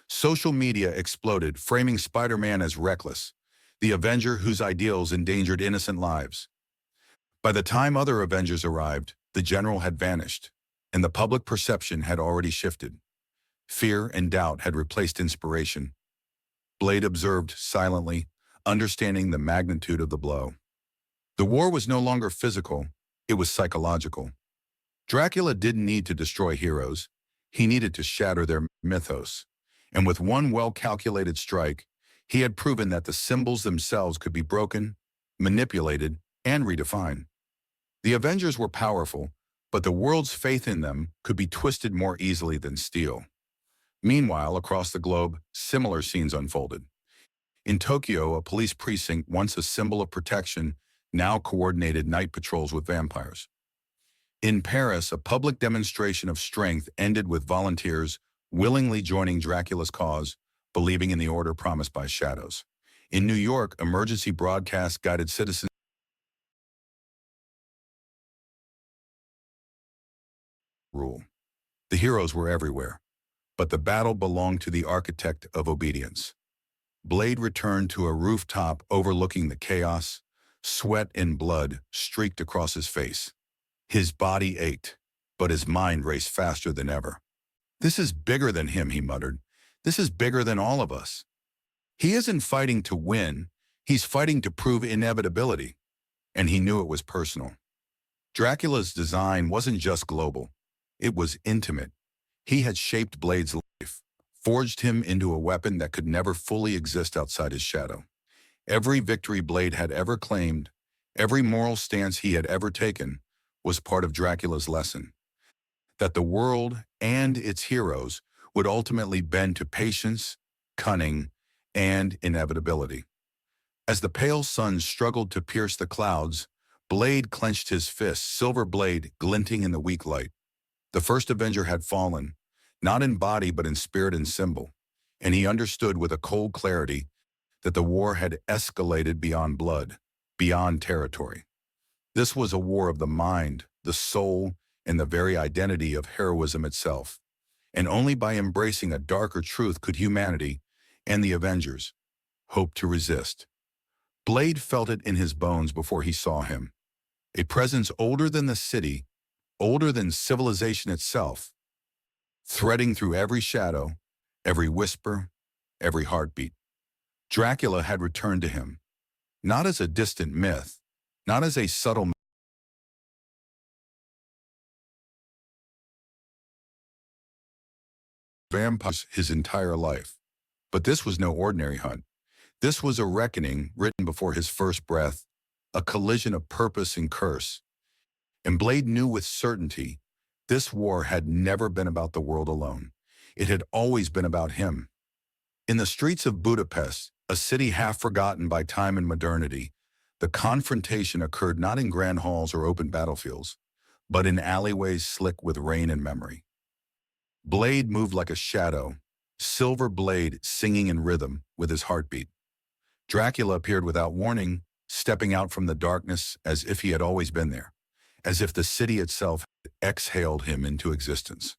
A: Social media exploded, framing Spider-Man as reckless, the Avenger whose ideals endangered innocent lives. By the time other Avengers arrived, the general had vanished, and the public perception had already shifted. Fear and doubt had replaced inspiration. Blade observed silently, understanding the magnitude of the blow. The war was no longer physical, it was psychological. Dracula didn't need to destroy heroes, he needed to shatter their mythos. And with one well-calculated strike, he had proven that the symbols themselves could be broken, manipulated, and redefined. The Avengers were powerful, but the world's faith in them could be twisted more easily than steel. Meanwhile, across the globe, similar scenes unfolded. In Tokyo, a police precinct, once a symbol of protection, now coordinated night patrols with vampires. In Paris, a public demonstration of strength ended with volunteers willingly joining Dracula's cause, believing in the order promised by shadows. In New York, emergency broadcasts guided citizens rule. The heroes were everywhere, but the battle belonged to the architect of obedience. Blade returned to a rooftop overlooking the chaos. Sweat and blood streaked across his face. His body ached, but his mind raced faster than ever. "This is bigger than him," he muttered. "This is bigger than all of us. He isn't fighting to win, he's fighting to prove inevitability." And he knew it was personal. Dracula's design wasn't just global, it was intimate. He had shaped Blade's life, forged him into a weapon that could never fully exist outside his shadow. Every victory Blade had ever claimed, every moral stance he had ever taken, was part of Dracula's lesson. That the world and its heroes would ultimately bend to patience, cunning, and inevitability. As the pale sun struggled to pierce the clouds, Blade clenched his fist, silver blade glinting in the weak light. The first Avenger had fallen, not in body but in spirit and symbol, and he understood with a cold clarity that the war had escalated beyond blood, beyond territory. This was a war of the mind, the soul, and the very identity of heroism itself. And only by embracing a darker truth could humanity, and the Avengers, hope to resist. Blade felt it in his bones before he saw him. A presence older than the city, older than civilization itself, threading through every shadow, every whisper, every heartbeat. Dracula had returned to him, not as a distant myth, not as a subtle vampire his entire life. But this was no ordinary hunt. This was a reckoning written before his first breath, a collision of purpose and curse. And Blade knew with certainty this war had never been about the world alone. It had always been about him. In the streets of Budapest, a city half forgotten by time and modernity, the confrontation occurred not in grand halls or open battlefields, but in alleyways slick with rain and memory. Blade moved like a shadow, silver blade singing in rhythm with his heartbeat. Dracula appeared without warning, stepping out from the darkness as if he had always been there, as if the city itself had exhaled him into existence.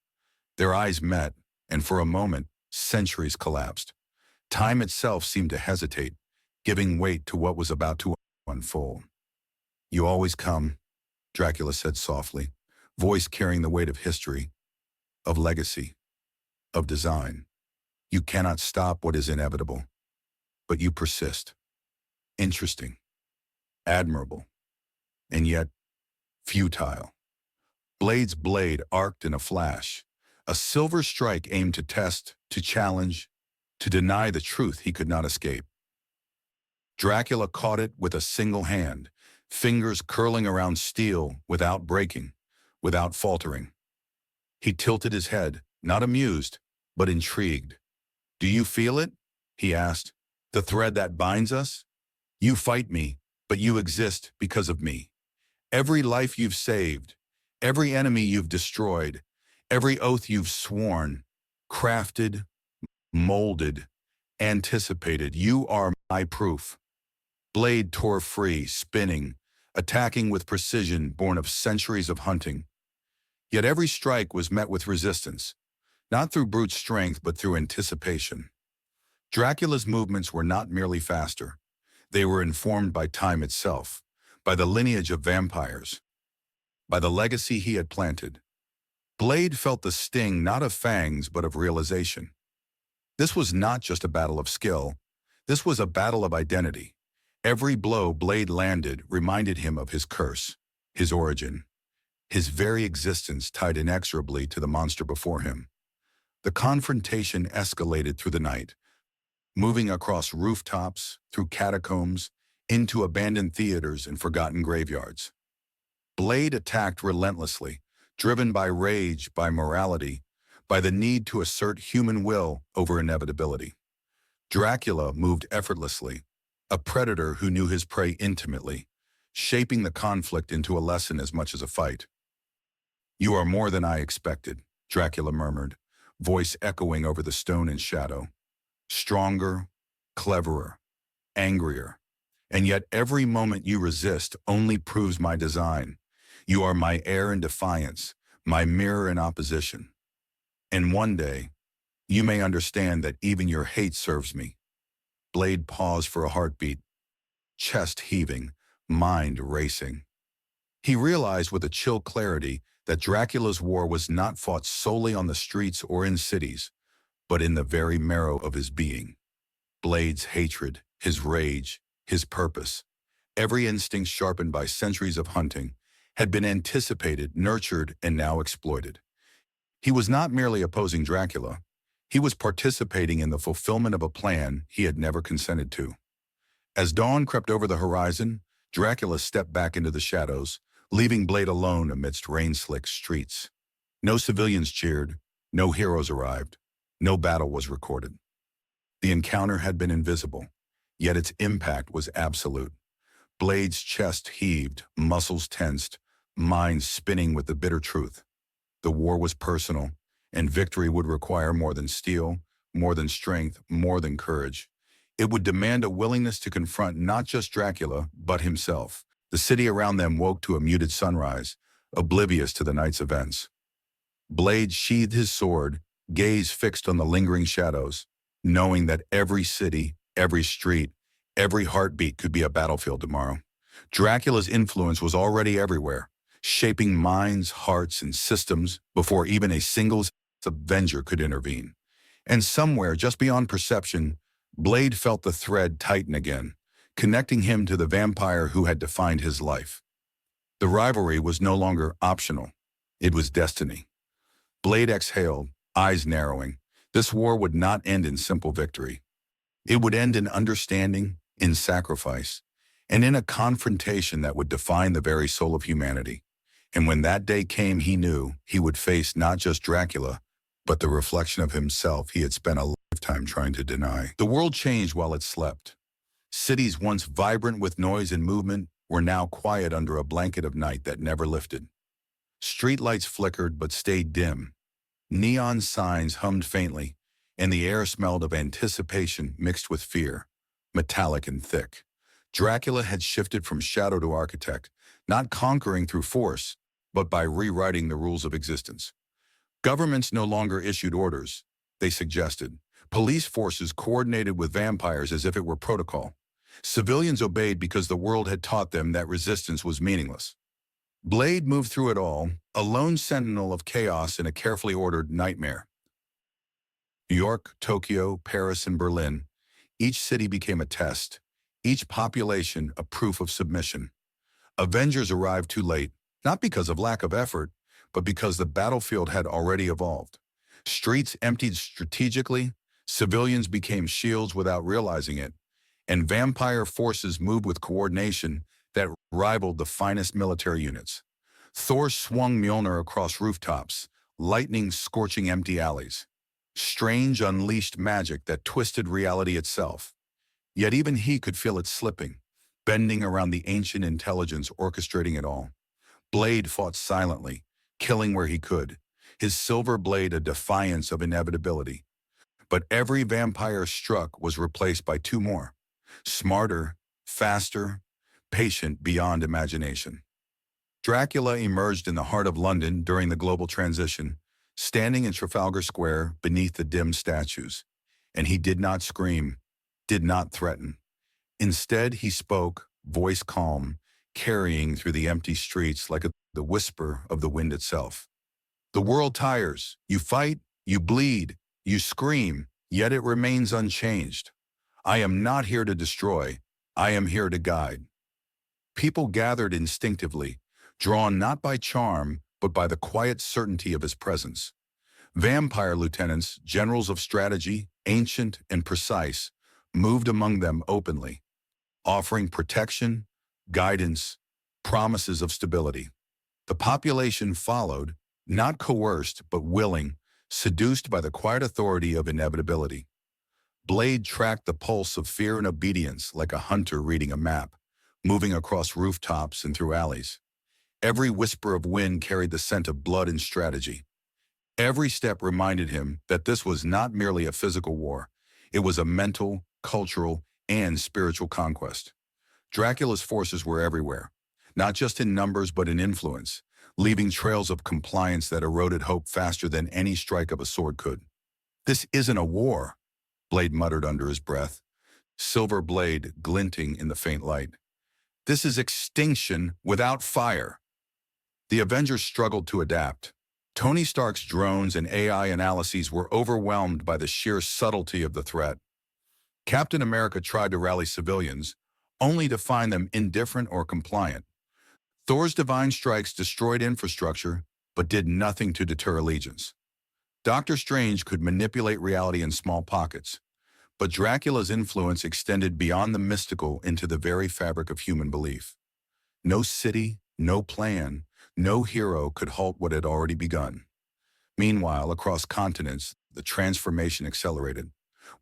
A: Their eyes met, and for a moment, centuries collapsed. Time itself seemed to hesitate, giving weight to what was about to unfold. "You always come," Dracula said softly, voice carrying the weight of history, of legacy, of design. "You cannot stop what is inevitable, but you persist. Interesting, admirable, and yet futile." Blade's blade arced in a flash, a silver strike aimed to test, to challenge, to deny the truth he could not escape. Dracula caught it with a single hand, fingers curling around steel without breaking, without faltering. He tilted his head, not amused, but intrigued. "Do you feel it?" he asked. "The thread that binds us? You fight me, but you exist because of me. Every life you've saved, every enemy you've destroyed, every oath you've sworn, crafted, molded, anticipated, you are eye proof. Blade tore free, spinning, attacking with precision born of centuries of hunting. Yet every strike was met with resistance, not through brute strength but through anticipation. Dracula's movements were not merely faster. They were informed by time itself, by the lineage of vampires, by the legacy he had planted. Blade felt the sting not of fangs but of realization. This was not just a battle of skill. This was a battle of identity. Every blow Blade landed reminded him of his curse, his origin, his very existence tied inexorably to the monster before him. The confrontation escalated through the night, moving across rooftops, through catacombs, into abandoned theaters and forgotten graveyards. Blade attacked relentlessly, driven by rage, by morality, by the need to assert human will over inevitability. Dracula moved effortlessly, a predator who knew his prey intimately, shaping the conflict into a lesson as much as a fight. "You are more than I expected," Dracula murmured, voice echoing over the stone and shadow. "Stronger, cleverer, angrier. And yet every moment you resist only proves my design. You are my heir in defiance, my mirror in opposition. And one day, you may understand that even your hate serves me." Blade paused for a heartbeat, chest heaving, mind racing. He realized with a chill clarity that Dracula's war was not fought solely on the streets or in cities, but in the very marrow of his being. Blade's hatred, his rage, his purpose, every instinct sharpened by centuries of hunting, had been anticipated, nurtured, and now exploited. He was not merely opposing Dracula. He was participating in the fulfillment of a plan he had never consented to. As dawn crept over the horizon, Dracula stepped back into the shadows, leaving Blade alone amidst rain-slicked streets. No civilians cheered, no heroes arrived, no battle was recorded. The encounter had been invisible, yet its impact was absolute. Blade's chest heaved, muscles tensed, mind spinning with the bitter truth. The war was personal, and victory would require more than steel, more than strength, more than courage. It would demand a willingness to confront not just Dracula, but himself. The city around them woke to a muted sunrise, oblivious to the night's events. Blade sheathed his sword, gaze fixed on the lingering shadows, knowing that every city, every street, every heartbeat could be a battlefield tomorrow. Dracula's influence was already everywhere, shaping minds, hearts, and systems before even a single Avenger could intervene. And somewhere, just beyond perception, Blade felt the thread tighten again, connecting him to the vampire who had defined his life. The rivalry was no longer optional. It was destiny. Blade exhaled, eyes narrowing. This war would not end in simple victory. It would end in understanding, in sacrifice, and in a confrontation that would define the very soul of humanity. And when that day came, he knew he would face not just Dracula, but the reflection of himself he had spent a lifetime trying to deny. The world changed while it slept. Cities once vibrant with noise and movement were now quiet under a blanket of night that never lifted. Streetlights flickered but stayed dim. Neon signs hummed faintly, and the air smelled of anticipation mixed with fear, metallic and thick. Dracula had shifted from shadow to architect, not conquering through force, but by rewriting the rules of existence. Governments no longer issued orders, they suggested. Police forces coordinated with vampires as if it were protocol. Civilians obeyed because the world had taught them that resistance was meaningless. Blade moved through it all, a lone sentinel of chaos in a carefully ordered nightmare. New York, Tokyo, Paris, and Berlin, each city became a test, each population a proof of submission. Avengers arrived too late, not because of lack of effort, but because the battlefield had already evolved. Streets emptied strategically, civilians became shields without realizing it, and vampire forces moved with coordination that rivaled the finest military units. Thor swung Mjolnir across rooftops, lightning scorching empty alleys. Strange unleashed magic that twisted reality itself. Yet even he could feel it slipping, bending around the ancient intelligence orchestrating it all. Blade fought silently, killing where he could, his silver blade a defiance of inevitability. But every vampire struck was replaced by two more. Smarter, faster, patient beyond imagination. Dracula emerged in the heart of London during the global transition, standing in Trafalgar Square beneath the dim statues. And he did not scream, did not threaten. Instead, he spoke, voice calm, carrying through the empty streets like the whisper of the wind itself. The world tires. You fight, you bleed, you scream, yet it remains unchanged. I am not here to destroy. I am here to guide. People gathered instinctively, drawn not by charm, but by the quiet certainty of his presence. Vampire lieutenants, generals of strategy, ancient and precise, moved among them openly, offering protection, guidance, promises of stability. The population followed, not coerced but willing, seduced by the quiet authority of inevitability. Blade tracked the pulse of fear and obedience like a hunter reading a map, moving across rooftops and through alleys. Every whisper of wind carried the scent of blood and strategy. Every step reminded him that this was not merely a physical war. It was a mental, cultural, and spiritual conquest. Dracula's forces were everywhere, not just in numbers but in influence, leaving trails of compliance that eroded hope faster than any strike of a sword could. "This isn't a war," Blade muttered under his breath, silver blade glinting in the faint light. "This is extinction without fire." The Avengers struggled to adapt. Tony Stark's drones and AI analyses were overwhelmed by the sheer subtlety of the threat. Captain America tried to rally civilians, only to find them indifferent or compliant. Thor's divine strikes destroyed infrastructure, but did nothing to deter allegiance. Doctor Strange could manipulate reality in small pockets, but Dracula's influence extended beyond the mystical into the very fabric of human belief. No city, no plan, no hero could halt what had already begun. Meanwhile, across continents, the transformation accelerated.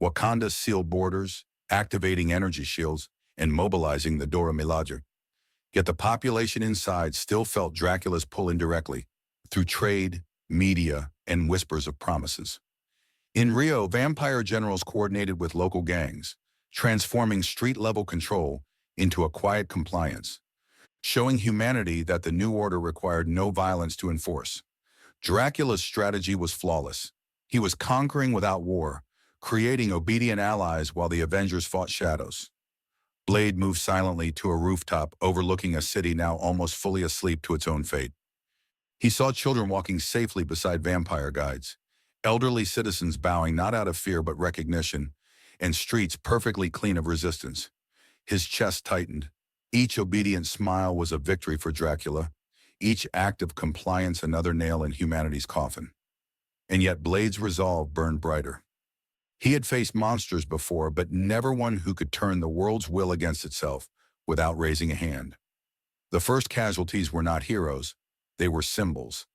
A: Wakanda sealed borders, activating energy shields, and mobilizing the Dora Milaje. Yet the population inside still felt Dracula's pull indirectly, through trade, media, and whispers of promises. In Rio, vampire generals coordinated with local gangs, transforming street-level control into a quiet compliance, showing humanity that the new order required no violence to enforce. Dracula's strategy was flawless. He was conquering without war, creating obedient allies while the Avengers fought shadows. Blade moved silently to a rooftop overlooking a city now almost fully asleep to its own fate. He saw children walking safely beside vampire guides, elderly citizens bowing not out of fear but recognition, and streets perfectly clean of resistance. His chest tightened. Each obedient smile was a victory for Dracula, each act of compliance another nail in humanity's coffin. And yet Blade's resolve burned brighter. He had faced monsters before, but never one who could turn the world's will against itself without raising a hand. The first casualties were not heroes, they were symbols.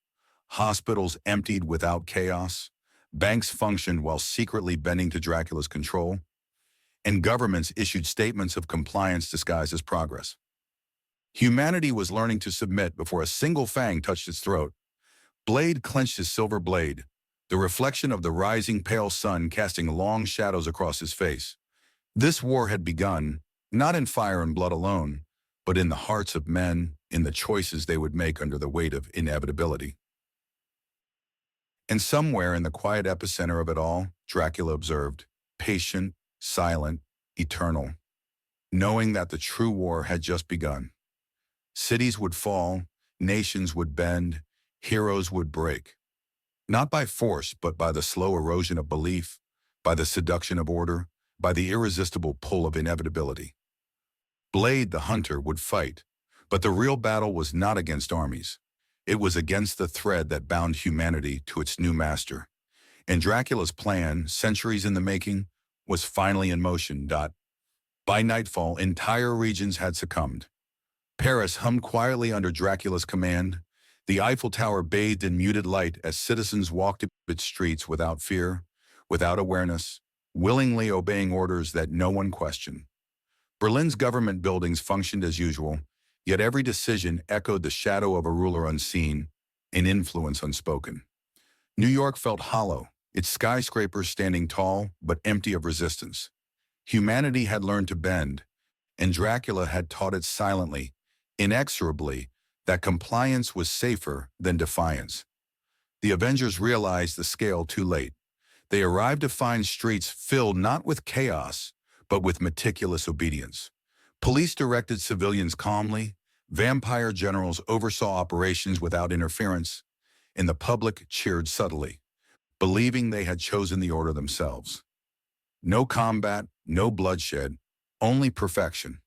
A: Hospitals emptied without chaos, banks functioned while secretly bending to Dracula's control, and governments issued statements of compliance disguised as progress. Humanity was learning to submit before a single fang touched its throat. Blade clenched his silver blade, the reflection of the rising pale sun casting long shadows across his face. This war had begun, not in fire and blood alone, but in the hearts of men, in the choices they would make under the weight of inevitability. And somewhere in the quiet epicenter of it all, Dracula observed, patient, silent, eternal, knowing that the true war had just begun. Cities would fall, nations would bend, heroes would break. Not by force, but by the slow erosion of belief, by the seduction of order, by the irresistible pull of inevitability. Blade, the hunter, would fight, but the real battle was not against armies. It was against the thread that bound humanity to its new master. And Dracula's plan, centuries in the making, was finally in motion. By nightfall, entire regions had succumbed. Paris hummed quietly under Dracula's command. The Eiffel Tower bathed in muted light as citizens walked its streets without fear, without awareness, willingly obeying orders that no one questioned. Berlin's government buildings functioned as usual, yet every decision echoed the shadow of a ruler unseen, an influence unspoken. New York felt hollow, its skyscrapers standing tall but empty of resistance. Humanity had learned to bend, and Dracula had taught it silently, inexorably, that compliance was safer than defiance. The Avengers realized the scale too late. They arrived to find streets filled not with chaos, but with meticulous obedience. Police directed civilians calmly, vampire generals oversaw operations without interference, and the public cheered subtly, believing they had chosen the order themselves. No combat, no bloodshed, only perfection.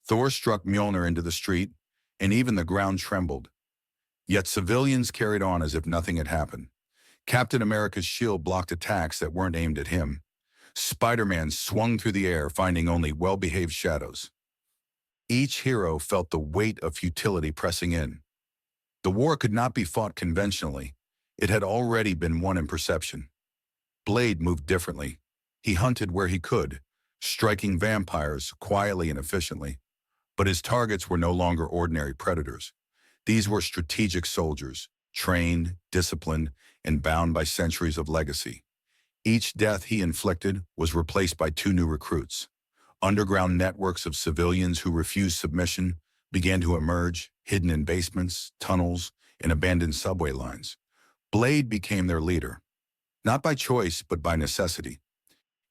A: Thor struck Mjolnir into the street, and even the ground trembled. Yet civilians carried on as if nothing had happened. Captain America's shield blocked attacks that weren't aimed at him. Spider-Man swung through the air, finding only well-behaved shadows. Each hero felt the weight of futility pressing in. The war could not be fought conventionally. It had already been won in perception. Blade moved differently. He hunted where he could, striking vampires quietly and efficiently. But his targets were no longer ordinary predators. These were strategic soldiers, trained, disciplined, and bound by centuries of legacy. Each death he inflicted was replaced by two new recruits. Underground networks of civilians who refused submission began to emerge, hidden in basements, tunnels, and abandoned subway lines. Blade became their leader, not by choice but by necessity.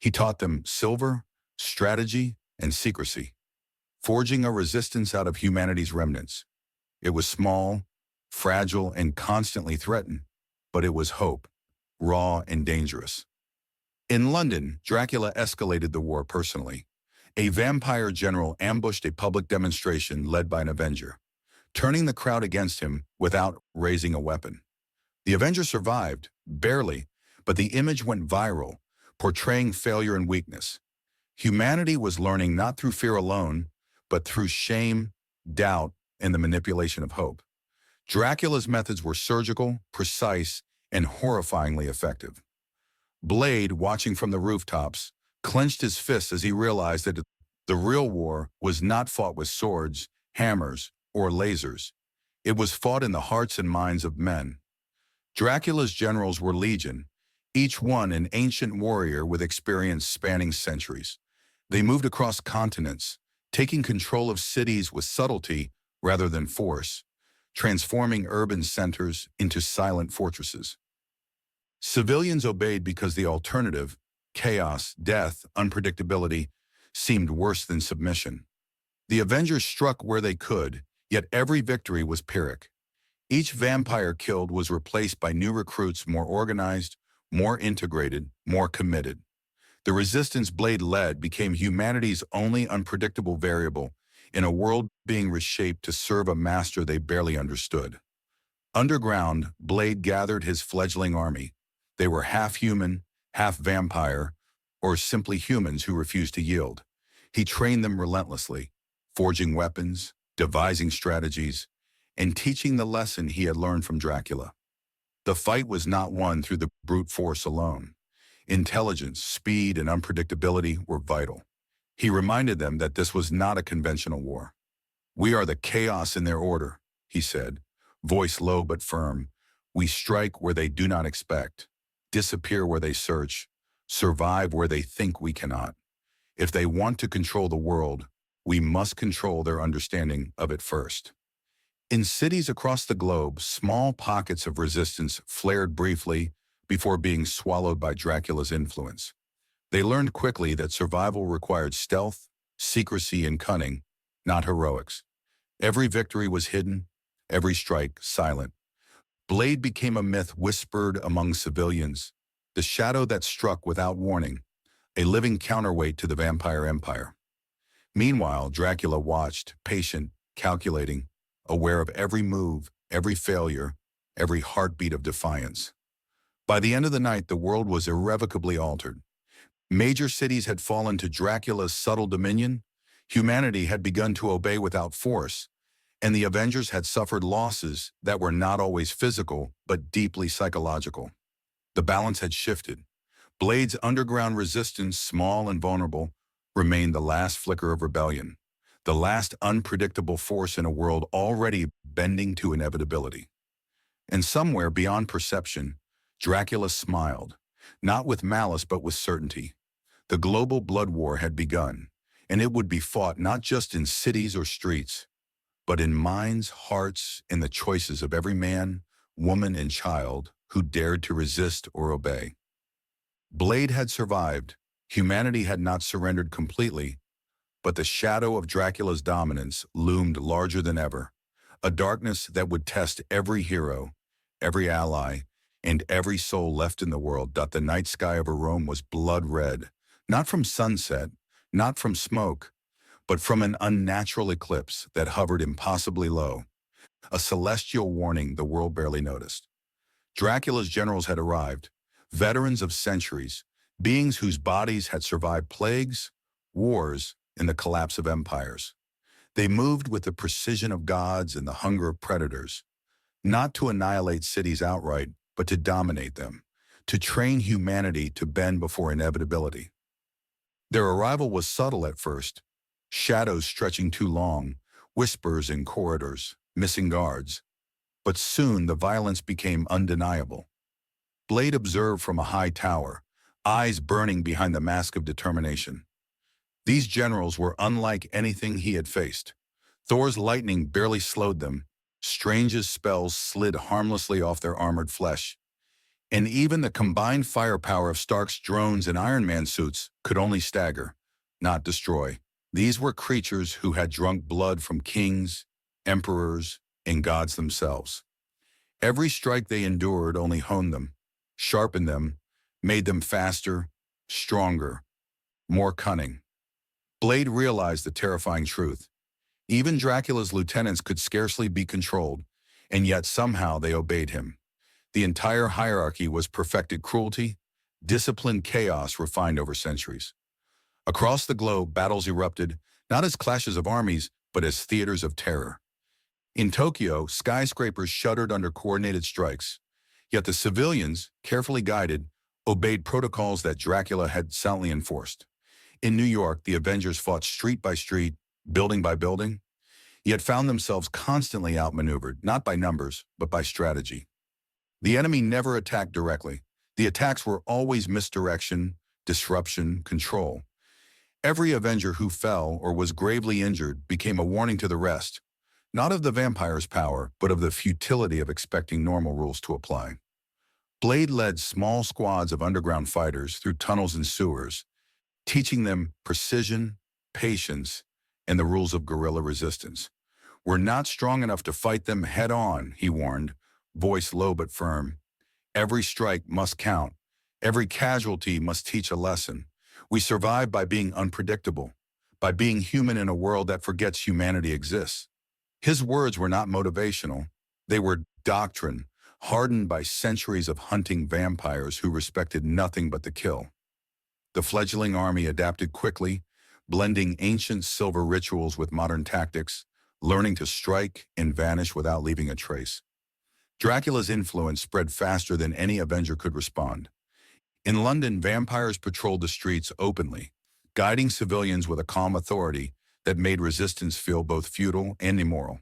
A: He taught them silver, strategy, and secrecy, forging a resistance out of humanity's remnants. It was small, fragile, and constantly threatened, but it was hope, raw and dangerous. In London, Dracula escalated the war personally. A vampire general ambushed a public demonstration led by an Avenger, turning the crowd against him without raising a weapon. The Avenger survived, barely, but the image went viral, portraying failure and weakness. Humanity was learning not through fear alone, but through shame, doubt, and the manipulation of hope. Dracula's methods were surgical, precise, and horrifyingly effective. Blade, watching from the rooftops, clenched his fists as he realized that the real war was not fought with swords, hammers, or lasers. It was fought in the hearts and minds of men. Dracula's generals were legion, each one an ancient warrior with experience spanning centuries. They moved across continents, taking control of cities with subtlety rather than force, transforming urban centers into silent fortresses. Civilians obeyed because the alternative, chaos, death, unpredictability, seemed worse than submission. The Avengers struck where they could, yet every victory was Pyrrhic. Each vampire killed was replaced by new recruits more organized, more integrated, more committed. The resistance Blade led became humanity's only unpredictable variable in a world being reshaped to serve a master they barely understood. Underground, Blade gathered his fledgling army. They were half human, half vampire, or simply humans who refused to yield. He trained them relentlessly, forging weapons, devising strategies, and teaching the lesson he had learned from Dracula. The fight was not won through the brute force alone. Intelligence, speed, and unpredictability were vital. He reminded them that this was not a conventional war. "We are the chaos in their order," he said, voice low but firm. "We strike where they do not expect, disappear where they search, survive where they think we cannot. If they want to control the world, we must control their understanding of it first." In cities across the globe, small pockets of resistance flared briefly before being swallowed by Dracula's influence. They learned quickly that survival required stealth, secrecy, and cunning, not heroics. Every victory was hidden, every strike silent. Blade became a myth whispered among civilians, the shadow that struck without warning, a living counterweight to the vampire empire. Meanwhile, Dracula watched, patient, calculating, aware of every move, every failure, every heartbeat of defiance. By the end of the night, the world was irrevocably altered. Major cities had fallen to Dracula's subtle dominion, humanity had begun to obey without force, and the Avengers had suffered losses that were not always physical, but deeply psychological. The balance had shifted. Blade's underground resistance, small and vulnerable, remained the last flicker of rebellion, the last unpredictable force in a world already bending to inevitability. And somewhere beyond perception, Dracula smiled, not with malice but with certainty. The global blood war had begun, and it would be fought not just in cities or streets, but in minds, hearts, and the choices of every man, woman, and child who dared to resist or obey. Blade had survived. Humanity had not surrendered completely, but the shadow of Dracula's dominance loomed larger than ever, a darkness that would test every hero, every ally, and every soul left in the world. The night sky over Rome was blood red, not from sunset, not from smoke, but from an unnatural eclipse that hovered impossibly low, a celestial warning the world barely noticed. Dracula's generals had arrived, veterans of centuries, beings whose bodies had survived plagues, wars, and the collapse of empires. They moved with the precision of gods and the hunger of predators, not to annihilate cities outright, but to dominate them, to train humanity to bend before inevitability. Their arrival was subtle at first, shadows stretching too long, whispers in corridors, missing guards. But soon the violence became undeniable. Blade observed from a high tower, eyes burning behind the mask of determination. These generals were unlike anything he had faced. Thor's lightning barely slowed them. Strange's spells slid harmlessly off their armored flesh. And even the combined firepower of Stark's drones and Iron Man suits could only stagger, not destroy. These were creatures who had drunk blood from kings, emperors, and gods themselves. Every strike they endured only honed them, sharpened them, made them faster, stronger, more cunning. Blade realized the terrifying truth. Even Dracula's lieutenants could scarcely be controlled, and yet somehow they obeyed him. The entire hierarchy was perfected cruelty, disciplined chaos refined over centuries. Across the globe, battles erupted, not as clashes of armies, but as theaters of terror. In Tokyo, skyscrapers shuddered under coordinated strikes, yet the civilians, carefully guided, obeyed protocols that Dracula had silently enforced. In New York, the Avengers fought street by street, building by building, yet found themselves constantly outmaneuvered, not by numbers, but by strategy. The enemy never attacked directly. The attacks were always misdirection, disruption, control. Every Avenger who fell or was gravely injured became a warning to the rest, not of the vampire's power, but of the futility of expecting normal rules to apply. Blade led small squads of underground fighters through tunnels and sewers, teaching them precision, patience, and the rules of guerrilla resistance. "We're not strong enough to fight them head-on," he warned, voice low but firm. "Every strike must count. Every casualty must teach a lesson. We survive by being unpredictable, by being human in a world that forgets humanity exists." His words were not motivational. They were doctrine, hardened by centuries of hunting vampires who respected nothing but the kill. The fledgling army adapted quickly, blending ancient silver rituals with modern tactics, learning to strike and vanish without leaving a trace. Dracula's influence spread faster than any Avenger could respond. In London, vampires patrolled the streets openly, guiding civilians with a calm authority that made resistance feel both futile and immoral.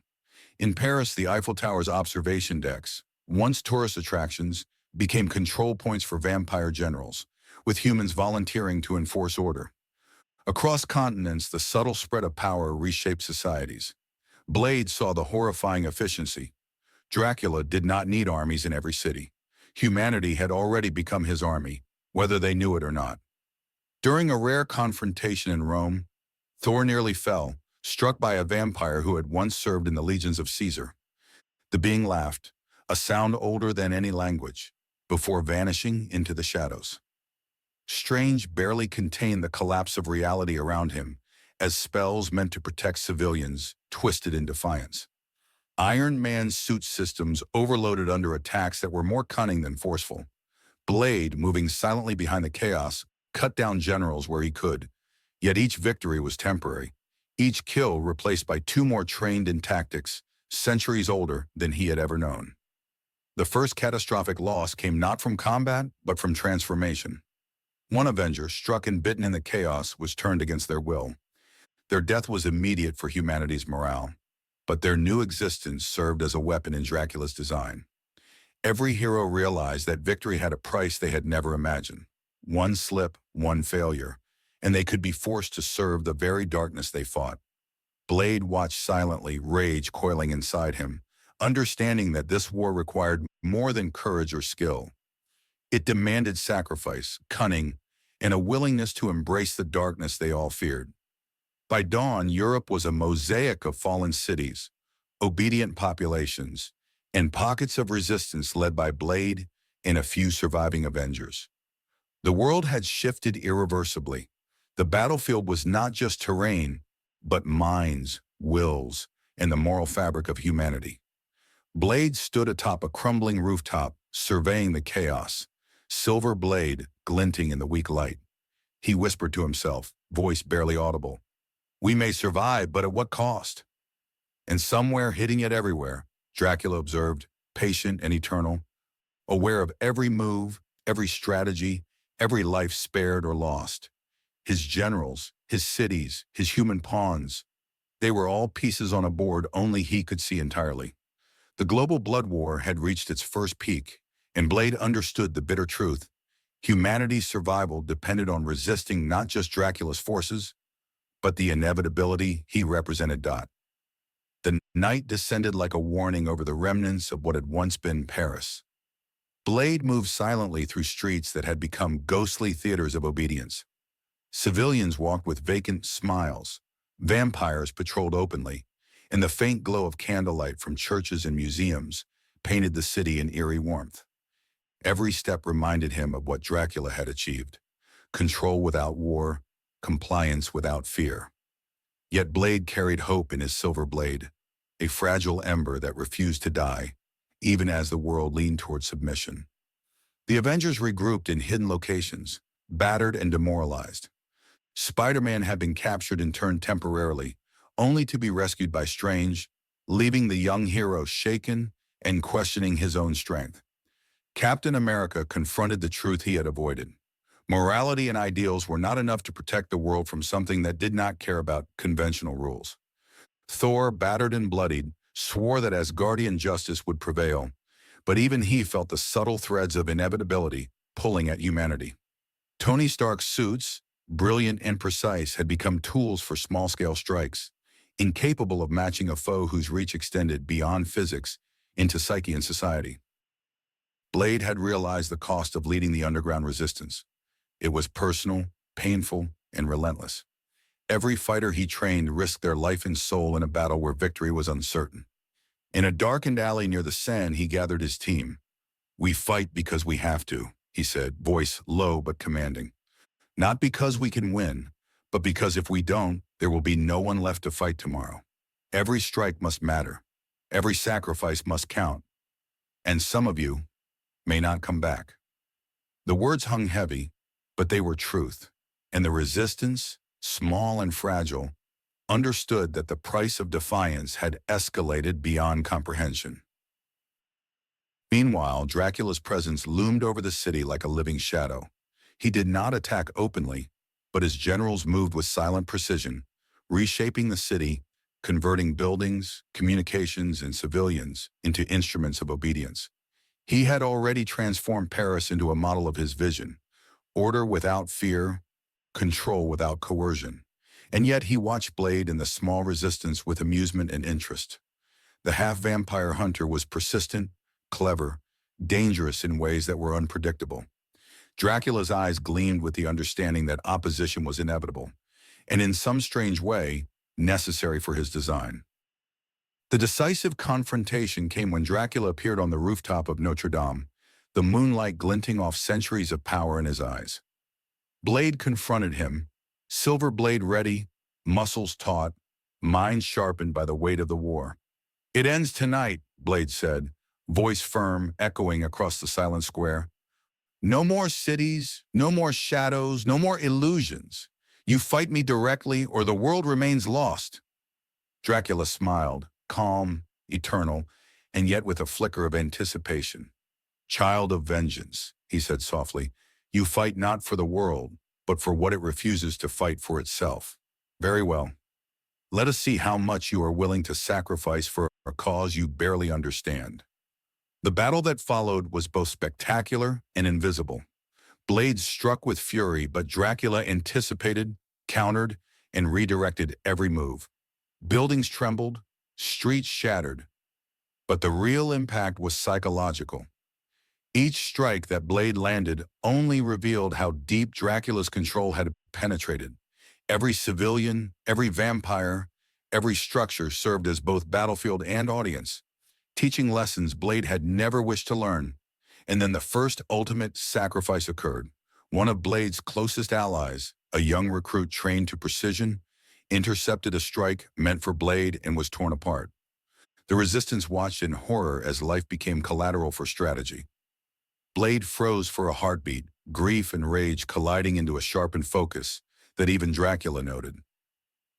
A: In Paris, the Eiffel Tower's observation decks, once tourist attractions, became control points for vampire generals, with humans volunteering to enforce order. Across continents, the subtle spread of power reshaped societies. Blade saw the horrifying efficiency. Dracula did not need armies in every city. Humanity had already become his army, whether they knew it or not. During a rare confrontation in Rome, Thor nearly fell, struck by a vampire who had once served in the legions of Caesar. The being laughed, a sound older than any language, before vanishing into the shadows. Strange barely contained the collapse of reality around him, as spells meant to protect civilians twisted in defiance. Iron Man's suit systems overloaded under attacks that were more cunning than forceful. Blade, moving silently behind the chaos, cut down generals where he could, yet each victory was temporary, each kill replaced by two more trained in tactics, centuries older than he had ever known. The first catastrophic loss came not from combat, but from transformation. One Avenger, struck and bitten in the chaos, was turned against their will. Their death was immediate for humanity's morale, but their new existence served as a weapon in Dracula's design. Every hero realized that victory had a price they had never imagined. One slip, one failure, and they could be forced to serve the very darkness they fought. Blade watched silently, rage coiling inside him, understanding that this war required more than courage or skill. It demanded sacrifice, cunning, and a willingness to embrace the darkness they all feared. By dawn, Europe was a mosaic of fallen cities, obedient populations, and pockets of resistance led by Blade and a few surviving Avengers. The world had shifted irreversibly. The battlefield was not just terrain, but minds, wills, and the moral fabric of humanity. Blade stood atop a crumbling rooftop, surveying the chaos, silver blade glinting in the weak light. He whispered to himself, voice barely audible, "We may survive, but at what cost?" And somewhere, hitting it everywhere, Dracula observed, patient and eternal, aware of every move, every strategy, every life spared or lost. His generals, his cities, his human pawns, they were all pieces on a board only he could see entirely. The global blood war had reached its first peak, and Blade understood the bitter truth. Humanity's survival depended on resisting not just Dracula's forces, but the inevitability he represented. The night descended like a warning over the remnants of what had once been Paris. Blade moved silently through streets that had become ghostly theaters of obedience. Civilians walked with vacant smiles, vampires patrolled openly, and the faint glow of candlelight from churches and museums painted the city in eerie warmth. Every step reminded him of what Dracula had achieved: control without war, compliance without fear. Yet Blade carried hope in his silver blade, a fragile ember that refused to die, even as the world leaned toward submission. The Avengers regrouped in hidden locations, battered and demoralized. Spider-Man had been captured and turned temporarily, only to be rescued by Strange, leaving the young hero shaken and questioning his own strength. Captain America confronted the truth he had avoided. Morality and ideals were not enough to protect the world from something that did not care about conventional rules. Thor, battered and bloodied, swore that Asgardian justice would prevail, but even he felt the subtle threads of inevitability pulling at humanity. Tony Stark's suits, brilliant and precise, had become tools for small-scale strikes, incapable of matching a foe whose reach extended beyond physics into psyche and society. Blade had realized the cost of leading the underground resistance. It was personal, painful, and relentless. Every fighter he trained risked their life and soul in a battle where victory was uncertain. In a darkened alley near the Seine, he gathered his team. "We fight because we have to," he said, voice low but commanding. "Not because we can win, but because if we don't, there will be no one left to fight tomorrow. Every strike must matter. Every sacrifice must count. And some of you may not come back." The words hung heavy, but they were truth, and the resistance, small and fragile, understood that the price of defiance had escalated beyond comprehension. Meanwhile, Dracula's presence loomed over the city like a living shadow. He did not attack openly, but his generals moved with silent precision, reshaping the city, converting buildings, communications, and civilians into instruments of obedience. He had already transformed Paris into a model of his vision: order without fear, control without coercion. And yet he watched Blade and the small resistance with amusement and interest. The half-vampire hunter was persistent, clever, dangerous in ways that were unpredictable. Dracula's eyes gleamed with the understanding that opposition was inevitable, and in some strange way, necessary for his design. The decisive confrontation came when Dracula appeared on the rooftop of Notre Dame, the moonlight glinting off centuries of power in his eyes. Blade confronted him, silver blade ready, muscles taut, mind sharpened by the weight of the war. "It ends tonight," Blade said, voice firm, echoing across the silent square. "No more cities, no more shadows, no more illusions. You fight me directly or the world remains lost." Dracula smiled, calm, eternal, and yet with a flicker of anticipation. "Child of vengeance," he said softly, "you fight not for the world, but for what it refuses to fight for itself. Very well. Let us see how much you are willing to sacrifice for a cause you barely understand." The battle that followed was both spectacular and invisible. Blade struck with fury, but Dracula anticipated, countered, and redirected every move. Buildings trembled, streets shattered, but the real impact was psychological. Each strike that Blade landed only revealed how deep Dracula's control had penetrated. Every civilian, every vampire, every structure served as both battlefield and audience, teaching lessons Blade had never wished to learn. And then the first ultimate sacrifice occurred. One of Blade's closest allies, a young recruit trained to precision, intercepted a strike meant for Blade and was torn apart. The Resistance watched in horror as life became collateral for strategy. Blade froze for a heartbeat, grief and rage colliding into a sharpened focus that even Dracula noted.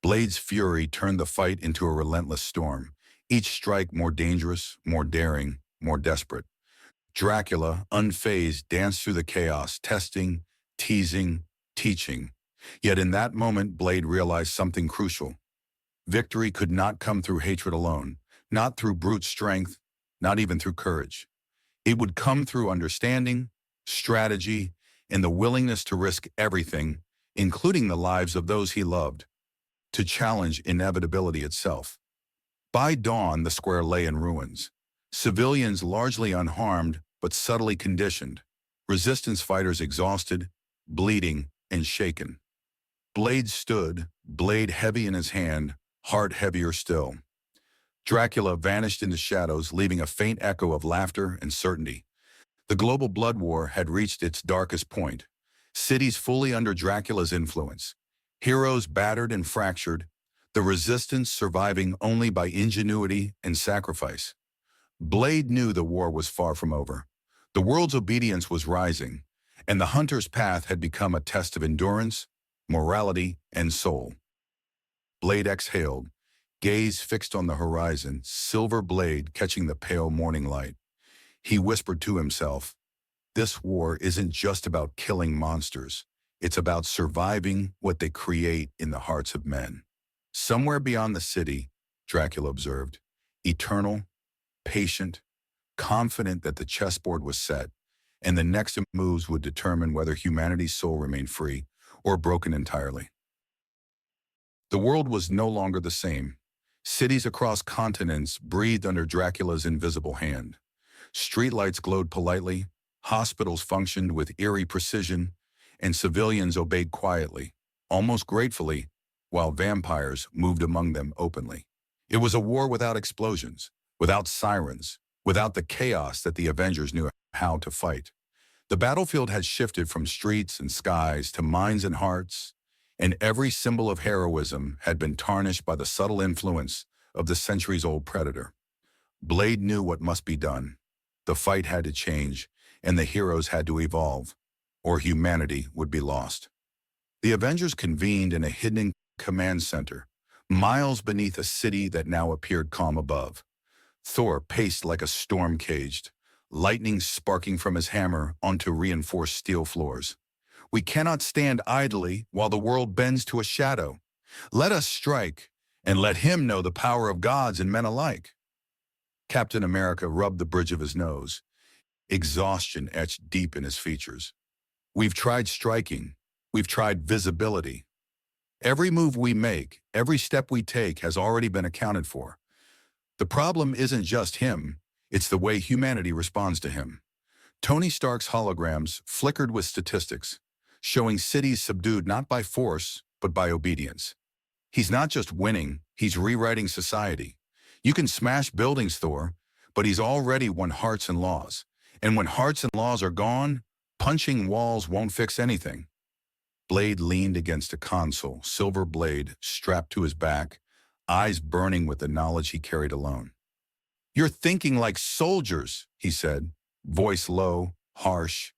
A: Blade's fury turned the fight into a relentless storm, each strike more dangerous, more daring, more desperate. Dracula, unfazed, danced through the chaos, testing, teasing, teaching. Yet in that moment, Blade realized something crucial. Victory could not come through hatred alone, not through brute strength, not even through courage. It would come through understanding, strategy, and the willingness to risk everything, including the lives of those he loved, to challenge inevitability itself. By dawn, the square lay in ruins. Civilians largely unharmed, but subtly conditioned. Resistance fighters exhausted, bleeding, and shaken. Blade stood, blade heavy in his hand, heart heavier still. Dracula vanished into shadows, leaving a faint echo of laughter and certainty. The global blood war had reached its darkest point. Cities fully under Dracula's influence. Heroes battered and fractured. The resistance surviving only by ingenuity and sacrifice. Blade knew the war was far from over. The world's obedience was rising, and the hunter's path had become a test of endurance, morality, and soul. Blade exhaled, gaze fixed on the horizon, silver blade catching the pale morning light. He whispered to himself, "This war isn't just about killing monsters. It's about surviving what they create in the hearts of men." Somewhere beyond the city, Dracula observed, eternal, patient, confident that the chessboard was set, and the next moves would determine whether humanity's soul remained free or broken entirely. The world was no longer the same. Cities across continents breathed under Dracula's invisible hand. Streetlights glowed politely, hospitals functioned with eerie precision, and civilians obeyed quietly, almost gratefully, while vampires moved among them openly. It was a war without explosions, without sirens, without the chaos that the Avengers knew how to fight. The battlefield had shifted from streets and skies to minds and hearts, and every symbol of heroism had been tarnished by the subtle influence of the centuries-old predator. Blade knew what must be done. The fight had to change, and the heroes had to evolve, or humanity would be lost. The Avengers convened in a hidden command center, miles beneath a city that now appeared calm above. Thor paced like a storm caged, lightning sparking from his hammer onto reinforced steel floors. "We cannot stand idly while the world bends to a shadow. Let us strike, and let him know the power of gods and men alike." Captain America rubbed the bridge of his nose, exhaustion etched deep in his features. "We've tried striking. We've tried visibility. Every move we make, every step we take has already been accounted for. The problem isn't just him, it's the way humanity responds to him." Tony Stark's holograms flickered with statistics, showing cities subdued not by force, but by obedience. He's not just winning, he's rewriting society. You can smash buildings, Thor, but he's already won hearts and laws. And when hearts and laws are gone, punching walls won't fix anything. Blade leaned against a console, silver blade strapped to his back, eyes burning with the knowledge he carried alone. "You're thinking like soldiers," he said, voice low, harsh.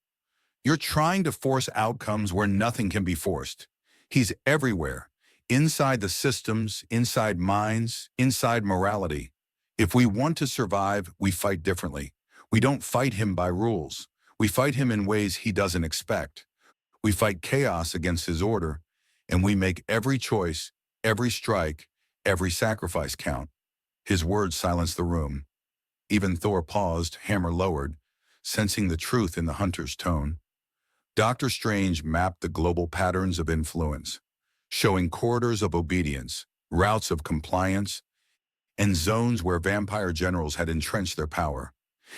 A: "You're trying to force outcomes where nothing can be forced." He's everywhere, inside the systems, inside minds, inside morality. If we want to survive, we fight differently. We don't fight him by rules. We fight him in ways he doesn't expect. We fight chaos against his order, and we make every choice, every strike, every sacrifice count. His words silenced the room. Even Thor paused, hammer lowered, sensing the truth in the hunter's tone. Doctor Strange mapped the global patterns of influence, showing corridors of obedience, routes of compliance, and zones where vampire generals had entrenched their power.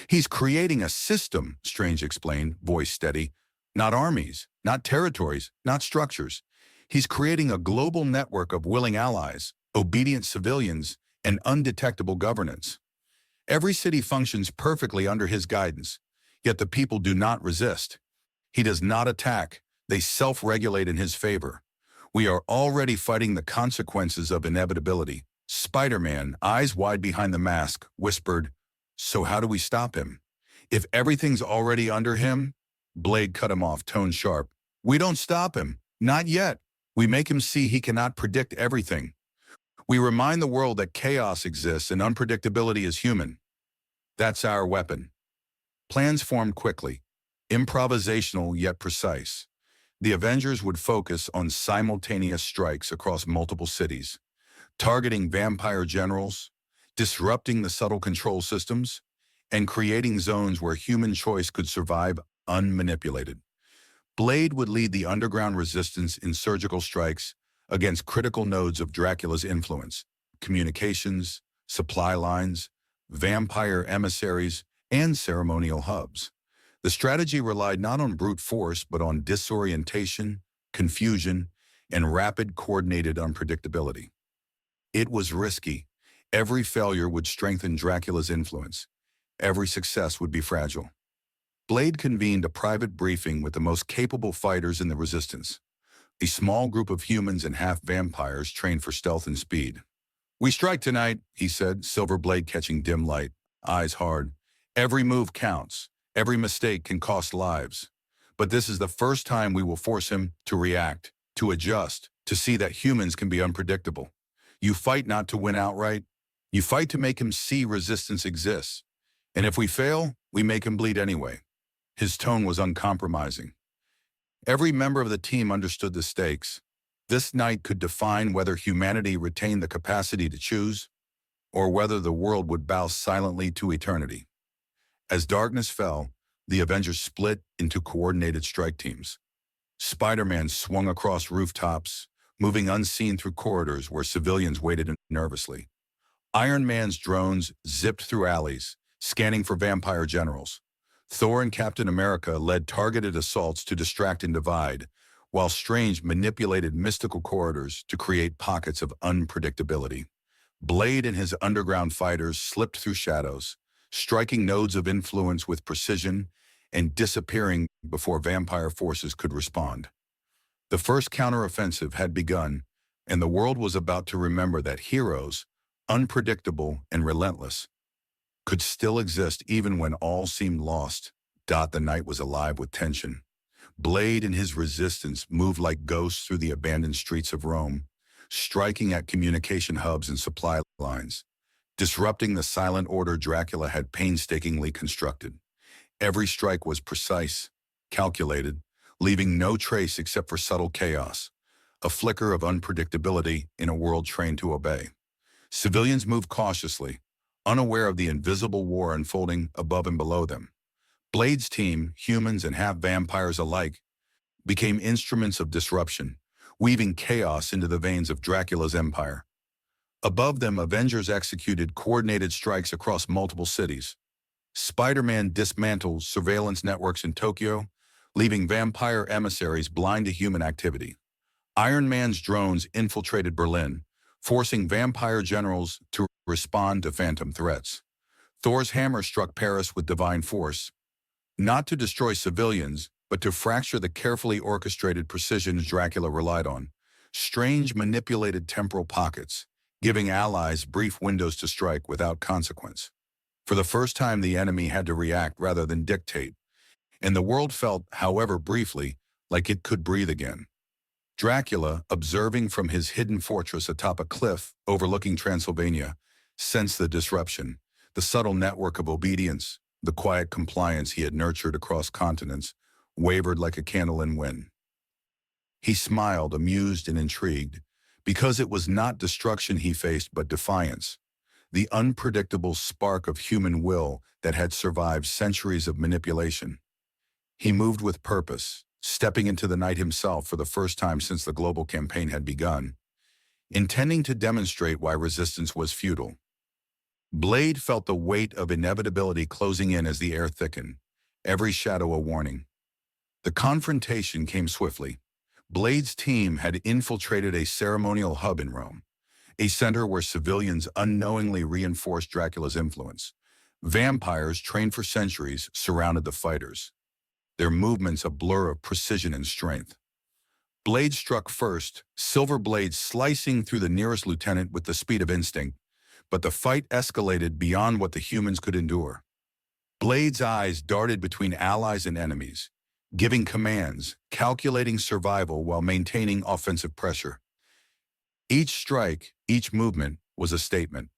A: He's creating a system, Strange explained, voice steady. Not armies, not territories, not structures. He's creating a global network of willing allies, obedient civilians, and undetectable governance. Every city functions perfectly under his guidance, yet the people do not resist. He does not attack. They self-regulate in his favor. We are already fighting the consequences of inevitability. Spider-Man, eyes wide behind the mask, whispered, "So how do we stop him? If everything's already under him?" Blade cut him off, tone sharp. "We don't stop him. Not yet. We make him see he cannot predict everything. We remind the world that chaos exists and unpredictability is human. That's our weapon." Plans formed quickly, improvisational yet precise. The Avengers would focus on simultaneous strikes across multiple cities, targeting vampire generals, disrupting the subtle control systems, and creating zones where human choice could survive unmanipulated. Blade would lead the underground resistance in surgical strikes against critical nodes of Dracula's influence: communications, supply lines, vampire emissaries, and ceremonial hubs. The strategy relied not on brute force but on disorientation, confusion, and rapid coordinated unpredictability. It was risky. Every failure would strengthen Dracula's influence. Every success would be fragile. Blade convened a private briefing with the most capable fighters in the Resistance, a small group of humans and half-vampires trained for stealth and speed. "We strike tonight," he said, Silver Blade catching dim light, eyes hard. "Every move counts. Every mistake can cost lives. But this is the first time we will force him to react, to adjust, to see that humans can be unpredictable. You fight not to win outright. You fight to make him see resistance exists. And if we fail, we make him bleed anyway." His tone was uncompromising. Every member of the team understood the stakes. This night could define whether humanity retained the capacity to choose, or whether the world would bow silently to eternity. As darkness fell, the Avengers split into coordinated strike teams. Spider-Man swung across rooftops, moving unseen through corridors where civilians waited nervously. Iron Man's drones zipped through alleys, scanning for vampire generals. Thor and Captain America led targeted assaults to distract and divide, while Strange manipulated mystical corridors to create pockets of unpredictability. Blade and his underground fighters slipped through shadows, striking nodes of influence with precision and disappearing before vampire forces could respond. The first counteroffensive had begun, and the world was about to remember that heroes, unpredictable and relentless, could still exist even when all seemed lost. The night was alive with tension. Blade and his resistance moved like ghosts through the abandoned streets of Rome, striking at communication hubs and supply lines, disrupting the silent order Dracula had painstakingly constructed. Every strike was precise, calculated, leaving no trace except for subtle chaos, a flicker of unpredictability in a world trained to obey. Civilians moved cautiously, unaware of the invisible war unfolding above and below them. Blade's team, humans and half-vampires alike, became instruments of disruption, weaving chaos into the veins of Dracula's empire. Above them, Avengers executed coordinated strikes across multiple cities. Spider-Man dismantled surveillance networks in Tokyo, leaving vampire emissaries blind to human activity. Iron Man's drones infiltrated Berlin, forcing vampire generals to respond to phantom threats. Thor's hammer struck Paris with divine force, not to destroy civilians, but to fracture the carefully orchestrated precision Dracula relied on. Strange manipulated temporal pockets, giving allies brief windows to strike without consequence. For the first time, the enemy had to react rather than dictate, and the world felt, however briefly, like it could breathe again. Dracula, observing from his hidden fortress atop a cliff overlooking Transylvania, sensed the disruption, the subtle network of obedience, the quiet compliance he had nurtured across continents, wavered like a candle in wind. He smiled, amused and intrigued, because it was not destruction he faced but defiance, the unpredictable spark of human will that had survived centuries of manipulation. He moved with purpose, stepping into the night himself for the first time since the global campaign had begun, intending to demonstrate why resistance was futile. Blade felt the weight of inevitability closing in as the air thickened, every shadow a warning. The confrontation came swiftly. Blade's team had infiltrated a ceremonial hub in Rome, a center where civilians unknowingly reinforced Dracula's influence. Vampires trained for centuries surrounded the fighters, their movements a blur of precision and strength. Blade struck first, silver blades slicing through the nearest lieutenant with the speed of instinct, but the fight escalated beyond what the humans could endure. Blade's eyes darted between allies and enemies, giving commands, calculating survival while maintaining offensive pressure. Each strike, each movement, was a statement.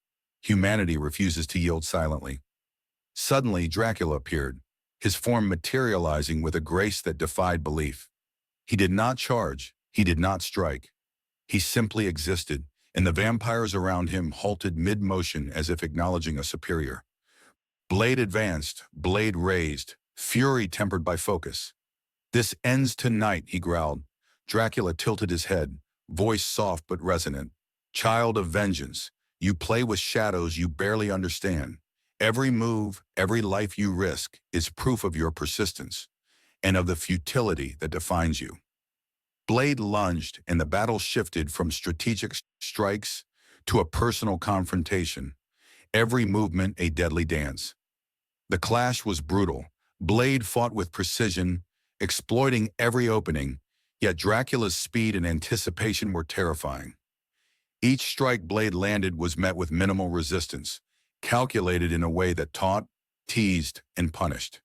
A: Humanity refuses to yield silently. Suddenly, Dracula appeared, his form materializing with a grace that defied belief. He did not charge, he did not strike. He simply existed, and the vampires around him halted mid-motion as if acknowledging a superior. Blade advanced, blade raised, fury tempered by focus. "This ends tonight," he growled. Dracula tilted his head, voice soft but resonant. "Child of vengeance, you play with shadows you barely understand. Every move, every life you risk is proof of your persistence and of the futility that defines you." Blade lunged, and the battle shifted from strategic strikes to a personal confrontation, every movement a deadly dance. The clash was brutal. Blade fought with precision, exploiting every opening, yet Dracula's speed and anticipation were terrifying. Each strike Blade landed was met with minimal resistance, calculated in a way that taught, teased, and punished.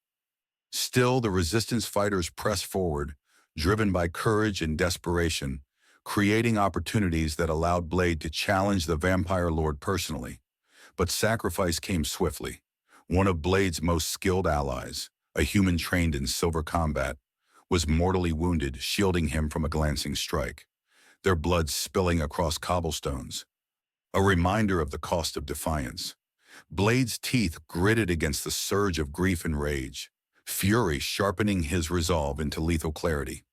A: Still, the resistance fighters pressed forward, driven by courage and desperation, creating opportunities that allowed Blade to challenge the vampire lord personally. But sacrifice came swiftly. One of Blade's most skilled allies, a human trained in silver combat, was mortally wounded, shielding him from a glancing strike, their blood spilling across cobblestones, a reminder of the cost of defiance. Blade's teeth gritted against the surge of grief and rage, fury sharpening his resolve into lethal clarity.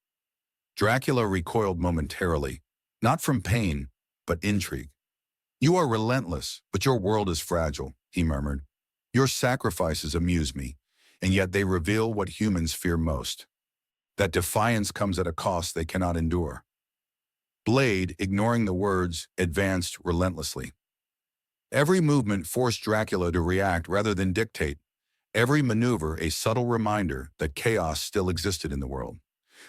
A: Dracula recoiled momentarily, not from pain, but intrigue. "You are relentless, but your world is fragile," he murmured. "Your sacrifices amuse me, and yet they reveal what humans fear most, that defiance comes at a cost they cannot endure." Blade, ignoring the words, advanced relentlessly. Every movement forced Dracula to react rather than dictate, every maneuver a subtle reminder that chaos still existed in the world.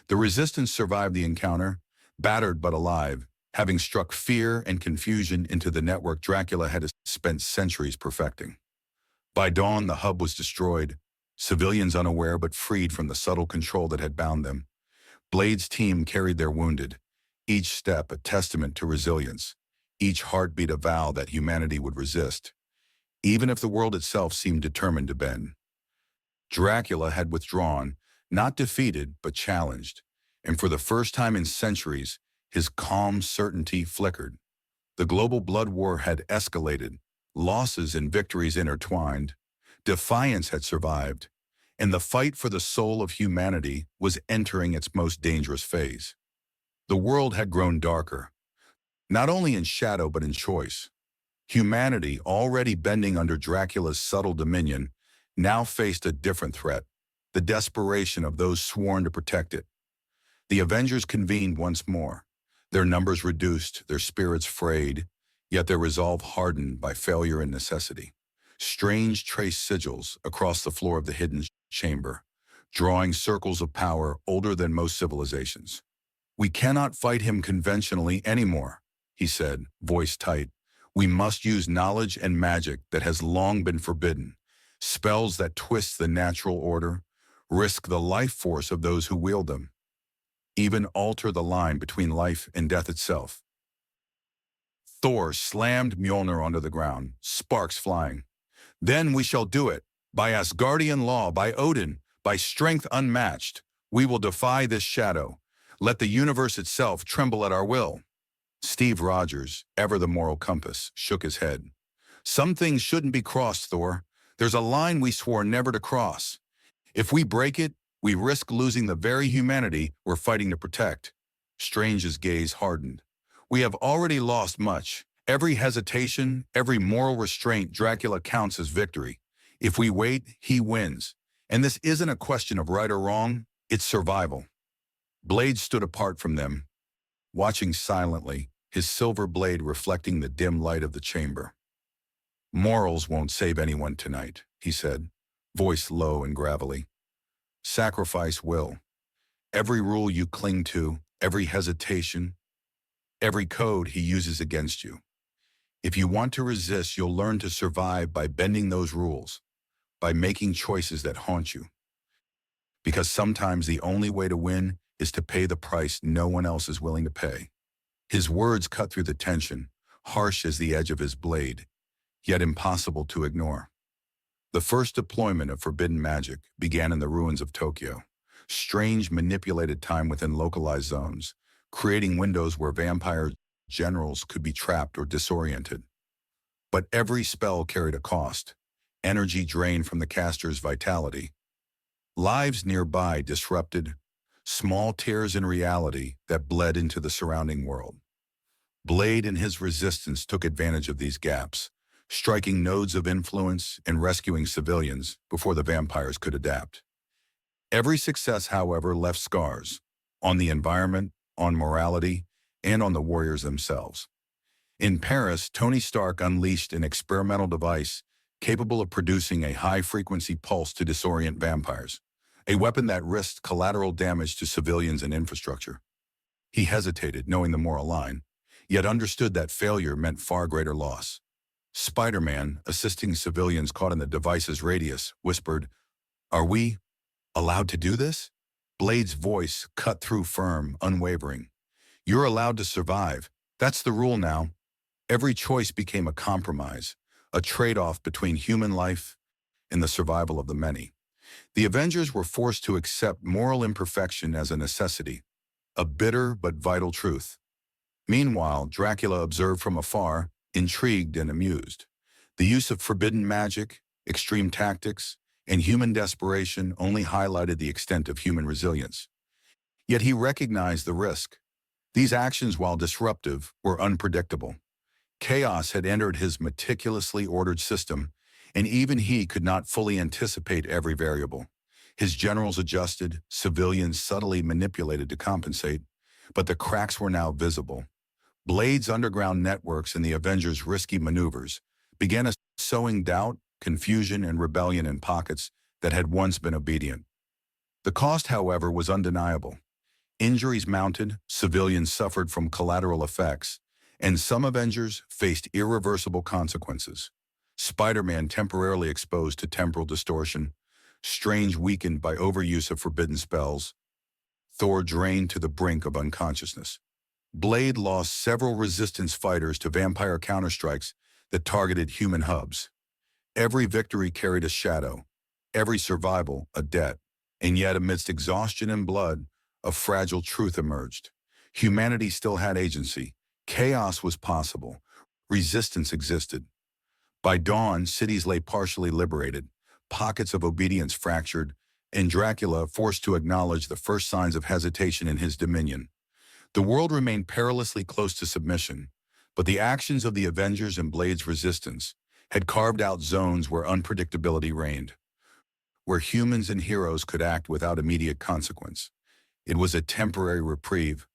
A: The resistance survived the encounter, battered but alive, having struck fear and confusion into the network Dracula had spent centuries perfecting. By dawn, the hub was destroyed, civilians unaware but freed from the subtle control that had bound them. Blade's team carried their wounded, each step a testament to resilience, each heartbeat a vow that humanity would resist, even if the world itself seemed determined to bend. Dracula had withdrawn, not defeated but challenged, and for the first time in centuries, his calm certainty flickered. The global blood war had escalated, losses and victories intertwined, defiance had survived, and the fight for the soul of humanity was entering its most dangerous phase. The world had grown darker, not only in shadow but in choice. Humanity, already bending under Dracula's subtle dominion, now faced a different threat, the desperation of those sworn to protect it. The Avengers convened once more, their numbers reduced, their spirits frayed, yet their resolve hardened by failure and necessity. Strange traced sigils across the floor of the hidden chamber, drawing circles of power older than most civilizations. "We cannot fight him conventionally anymore," he said, voice tight. "We must use knowledge and magic that has long been forbidden, spells that twist the natural order, risk the life force of those who wield them, even alter the line between life and death itself." Thor slammed Mjolnir onto the ground, sparks flying. "Then we shall do it. By Asgardian law, by Odin, by strength unmatched, we will defy this shadow. Let the universe itself tremble at our will." Steve Rogers, ever the moral compass, shook his head. "Some things shouldn't be crossed, Thor. There's a line we swore never to cross. If we break it, We risk losing the very humanity we're fighting to protect. Strange's gaze hardened. We have already lost much. Every hesitation, every moral restraint Dracula counts as victory. If we wait, he wins. And this isn't a question of right or wrong, it's survival. Blade stood apart from them, watching silently, his silver blade reflecting the dim light of the chamber. Morals won't save anyone tonight, he said, voice low and gravelly. Sacrifice will. Every rule you cling to, every hesitation, every code he uses against you. If you want to resist, you'll learn to survive by bending those rules, by making choices that haunt you. Because sometimes the only way to win is to pay the price no one else is willing to pay. His words cut through the tension, harsh as the edge of his blade, yet impossible to ignore. The first deployment of forbidden magic began in the ruins of Tokyo. Strange manipulated time within localized zones, creating windows where vampire generals could be trapped or disoriented. But every spell carried a cost, energy drained from the caster's vitality. Lives nearby disrupted, small tears in reality that bled into the surrounding world. Blade and his resistance took advantage of these gaps, striking nodes of influence and rescuing civilians before the vampires could adapt. Every success, however, left scars on the environment, on morality, and on the warriors themselves. In Paris, Tony Stark unleashed an experimental device capable of producing a high-frequency pulse to disorient vampires, a weapon that risked collateral damage to civilians and infrastructure. He hesitated, knowing the moral line, yet understood that failure meant far greater loss. Spider-Man, assisting civilians caught in the device's radius, whispered, "Are we allowed to do this?" Blade's voice cut through firm, unwavering. "You're allowed to survive. That's the rule now." Every choice became a compromise, a trade-off between human life and the survival of the many. The Avengers were forced to accept moral imperfection as a necessity, a bitter but vital truth. Meanwhile, Dracula observed from afar, intrigued and amused. The use of forbidden magic, extreme tactics, and human desperation only highlighted the extent of human resilience. Yet he recognized the risk. These actions, while disruptive, were unpredictable. Chaos had entered his meticulously ordered system, and even he could not fully anticipate every variable. His generals adjusted, civilians subtly manipulated to compensate, but the cracks were now visible. Blade's underground networks and the Avengers' risky maneuvers began sowing doubt, confusion, and rebellion in pockets that had once been obedient. The cost, however, was undeniable. Injuries mounted, civilians suffered from collateral effects, and some Avengers faced irreversible consequences. Spider-Man temporarily exposed to temporal distortion, Strange weakened by overuse of forbidden spells, Thor drained to the brink of unconsciousness. Blade lost several resistance fighters to vampire counterstrikes that targeted human hubs. Every victory carried a shadow, every survival a debt, and yet amidst exhaustion and blood, a fragile truth emerged. Humanity still had agency. Chaos was possible. Resistance existed. By dawn, cities lay partially liberated, pockets of obedience fractured, and Dracula forced to acknowledge the first signs of hesitation in his dominion. The world remained perilously close to submission, but the actions of the Avengers and Blade's resistance had carved out zones where unpredictability reigned, where humans and heroes could act without immediate consequence. It was a temporary reprieve,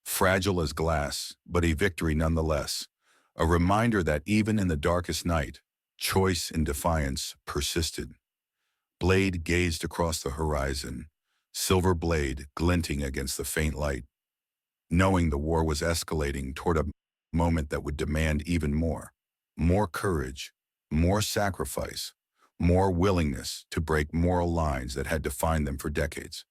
A: fragile as glass, but a victory nonetheless, a reminder that even in the darkest night, choice and defiance persisted. Blade gazed across the horizon, silver blade glinting against the faint light, knowing the war was escalating toward a moment that would demand even more courage, more sacrifice, more willingness to break moral lines that had defined them for decades.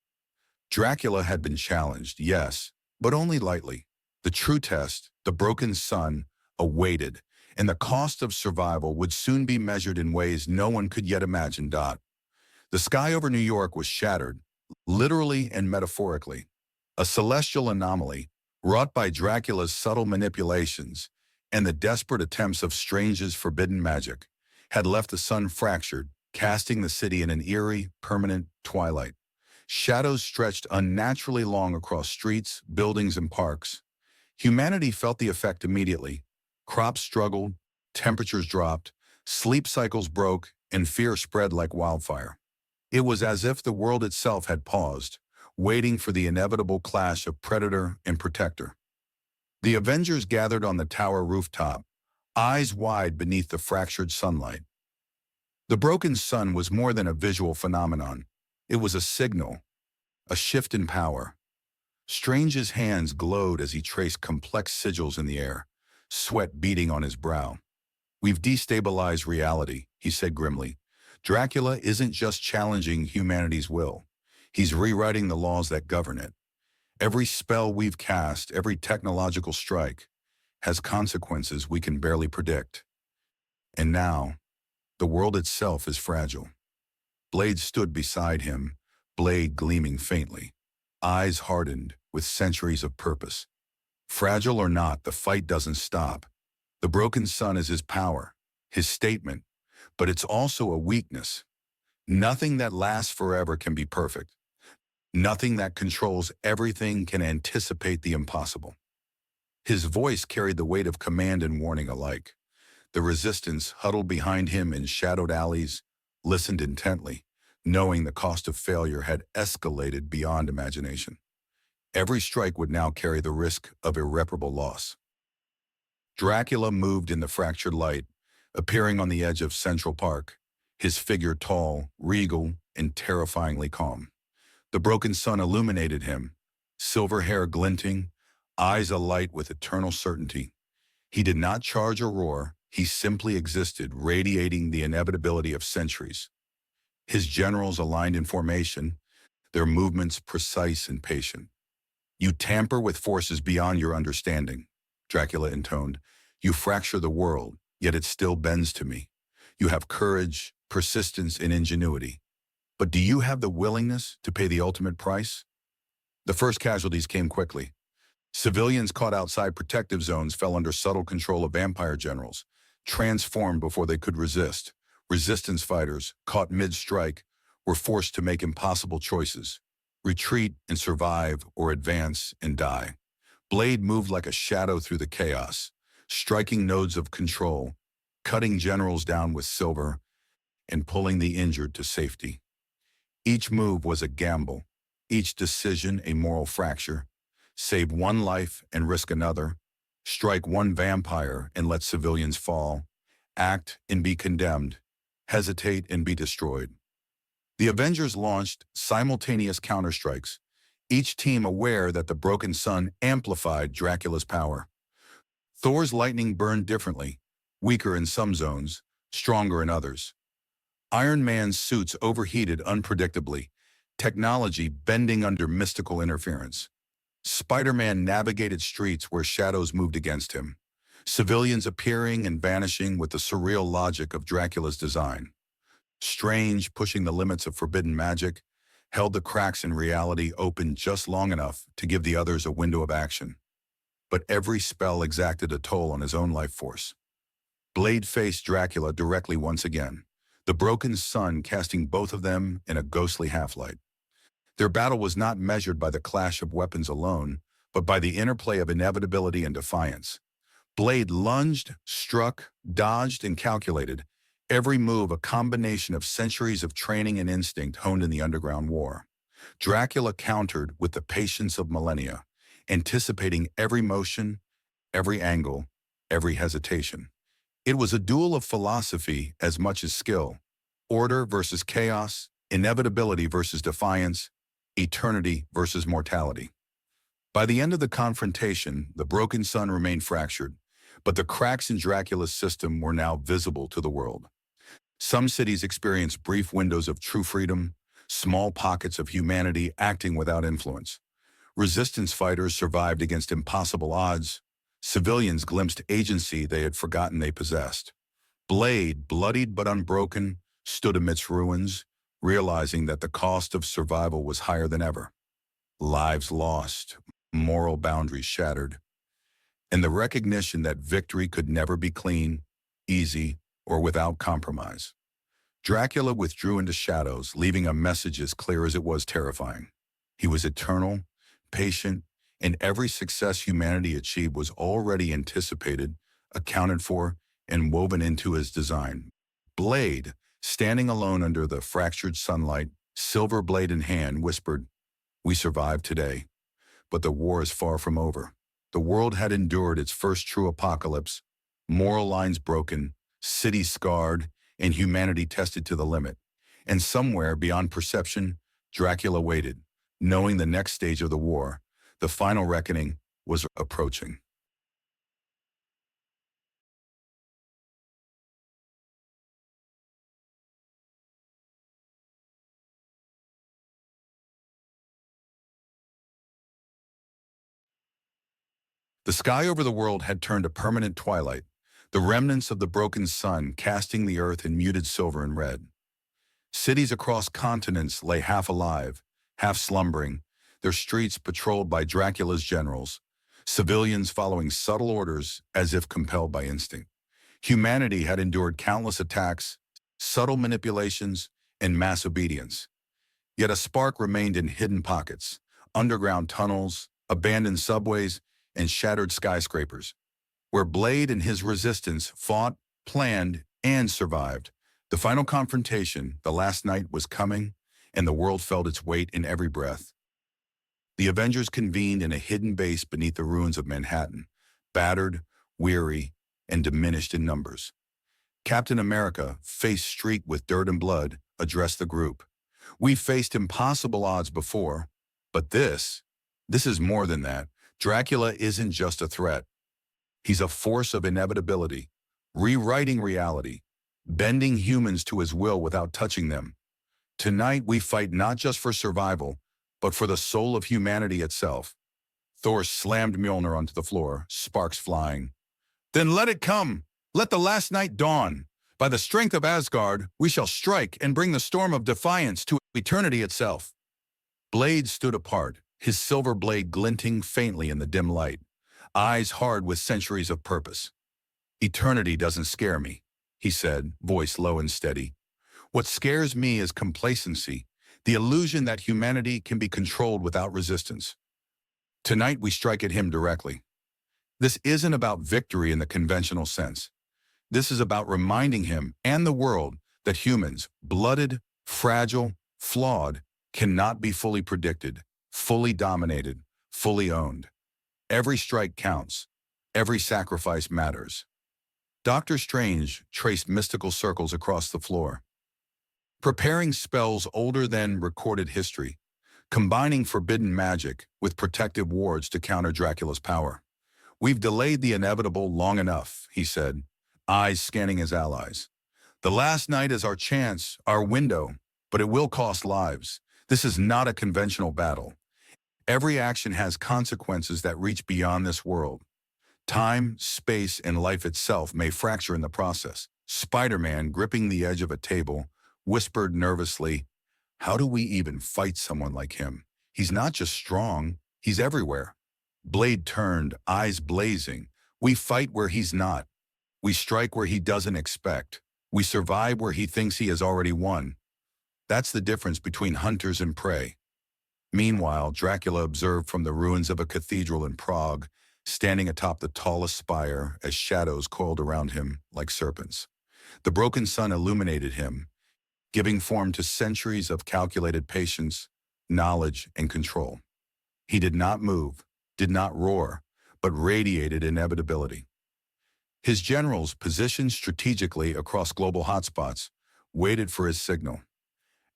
A: Dracula had been challenged, yes, but only lightly. The true test, the broken sun, awaited, and the cost of survival would soon be measured in ways no one could yet imagine. The sky over New York was shattered, literally and metaphorically. A celestial anomaly, wrought by Dracula's subtle manipulations and the desperate attempts of Strange's forbidden magic, had left the sun fractured, casting the city in an eerie, permanent twilight. Shadows stretched unnaturally long across streets, buildings, and parks. Humanity felt the effect immediately. Crops struggled, temperatures dropped, sleep cycles broke, and fear spread like wildfire. It was as if the world itself had paused, waiting for the inevitable clash of predator and protector. The Avengers gathered on the tower rooftop, eyes wide beneath the fractured sunlight. The broken sun was more than a visual phenomenon. It was a signal, a shift in power. Strange's hands glowed as he traced complex sigils in the air, sweat beading on his brow. "We've destabilized reality," he said grimly. "Dracula isn't just challenging humanity's will. He's rewriting the laws that govern it. Every spell we've cast, every technological strike, has consequences we can barely predict. And now, the world itself is fragile." Blade stood beside him, blade gleaming faintly, eyes hardened with centuries of purpose. Fragile or not, the fight doesn't stop. The broken sun is his power, his statement, but it's also a weakness. Nothing that lasts forever can be perfect. Nothing that controls everything can anticipate the impossible. His voice carried the weight of command and warning alike. The resistance huddled behind him in shadowed alleys, listened intently, knowing the cost of failure had escalated beyond imagination. Every strike would now carry the risk of irreparable loss. Dracula moved in the fractured light, appearing on the edge of Central Park, his figure tall, regal, and terrifyingly calm. The broken sun illuminated him, silver hair glinting, eyes alight with eternal certainty. He did not charge or roar, he simply existed, radiating the inevitability of centuries. His generals aligned in formation, their movements precise and patient. "You tamper with forces beyond your understanding," Dracula intoned. "You fracture the world, yet it still bends to me. You have courage, persistence, and ingenuity. But do you have the willingness to pay the ultimate price?" The first casualties came quickly. Civilians caught outside protective zones fell under subtle control of vampire generals, transformed before they could resist. Resistance fighters, caught mid-strike, were forced to make impossible choices: retreat and survive, or advance and die. Blade moved like a shadow through the chaos, striking nodes of control, cutting generals down with silver, and pulling the injured to safety. Each move was a gamble, each decision a moral fracture. Save one life and risk another, strike one vampire and let civilians fall, act and be condemned, hesitate and be destroyed. The Avengers launched simultaneous counterstrikes, each team aware that the broken sun amplified Dracula's power. Thor's lightning burned differently, weaker in some zones, stronger in others. Iron Man's suits overheated unpredictably, technology bending under mystical interference. Spider-Man navigated streets where shadows moved against him, civilians appearing and vanishing with the surreal logic of Dracula's design. Strange, pushing the limits of forbidden magic, held the cracks in reality open just long enough to give the others a window of action. But every spell exacted a toll on his own life force. Blade faced Dracula directly once again, the broken sun casting both of them in a ghostly half-light. Their battle was not measured by the clash of weapons alone, but by the interplay of inevitability and defiance. Blade lunged, struck, dodged, and calculated, every move a combination of centuries of training and instinct honed in the underground war. Dracula countered with the patience of millennia, anticipating every motion, every angle, every hesitation. It was a duel of philosophy as much as skill, order versus chaos, inevitability versus defiance, eternity versus mortality. By the end of the confrontation, the broken sun remained fractured, but the cracks in Dracula's system were now visible to the world. Some cities experienced brief windows of true freedom, small pockets of humanity acting without influence. Resistance fighters survived against impossible odds. Civilians glimpsed agency they had forgotten they possessed. Blade, bloodied but unbroken, stood amidst ruins, realizing that the cost of survival was higher than ever. Lives lost, moral boundaries shattered, and the recognition that victory could never be clean, easy, or without compromise. Dracula withdrew into shadows, leaving a message as clear as it was terrifying. He was eternal, patient, and every success humanity achieved was already anticipated, accounted for, and woven into his design. Blade, standing alone under the fractured sunlight, silver blade in hand, whispered, "We survived today, but the war is far from over." The world had endured its first true apocalypse, moral lines broken, cities scarred, and humanity tested to the limit. And somewhere beyond perception, Dracula waited, knowing the next stage of the war, the final reckoning, was approaching. The sky over the world had turned a permanent twilight, the remnants of the broken sun casting the earth in muted silver and red. Cities across continents lay half alive, half slumbering, their streets patrolled by Dracula's generals, civilians following subtle orders as if compelled by instinct. Humanity had endured countless attacks, subtle manipulations, and mass obedience. Yet a spark remained in hidden pockets, underground tunnels, abandoned subways, and shattered skyscrapers, where Blade and his resistance fought, planned, and survived. The final confrontation, the last night, was coming, and the world felt its weight in every breath. The Avengers convened in a hidden base beneath the ruins of Manhattan, battered, weary, and diminished in numbers. Captain America, face streaked with dirt and blood, addressed the group. "We faced impossible odds before, but this is more than that. Dracula isn't just a threat. He's a force of inevitability, rewriting reality, bending humans to his will without touching them. Tonight we fight not just for survival, but for the soul of humanity itself." Thor slammed Mjolnir onto the floor, sparks flying. "Then let it come! Let the last night dawn! By the strength of Asgard, we shall strike and bring the storm of defiance to eternity itself." Blade stood apart, his silver blade glinting faintly in the dim light, eyes hard with centuries of purpose. "Eternity doesn't scare me," he said, voice low and steady. "What scares me is complacency, the illusion that humanity can be controlled without resistance. Tonight we strike at him directly. This isn't about victory in the conventional sense. This is about reminding him and the world that humans, blooded, fragile, flawed, cannot be fully predicted, fully dominated, fully owned. Every strike counts. Every sacrifice matters." Doctor Strange traced mystical circles across the floor, preparing spells older than recorded history, combining forbidden magic with protective wards to counter Dracula's power. "We've delayed the inevitable long enough," he said, eyes scanning his allies. "The last night is our chance, our window, but it will cost lives. This is not a conventional battle. Every action has consequences that reach beyond this world. Time, space, and life itself may fracture in the process." Spider-Man, gripping the edge of a table, whispered nervously, "How do we even fight someone like him? He's not just strong, he's everywhere." Blade turned, eyes blazing. "We fight where he's not. We strike where he doesn't expect. We survive where he thinks he has already won. That's the difference between hunters and prey." Meanwhile, Dracula observed from the ruins of a cathedral in Prague, standing atop the tallest spire as shadows coiled around him like serpents. The broken sun illuminated him, giving form to centuries of calculated patience, knowledge, and control. He did not move, did not roar, but radiated inevitability. His generals, positioned strategically across global hotspots, waited for his signal.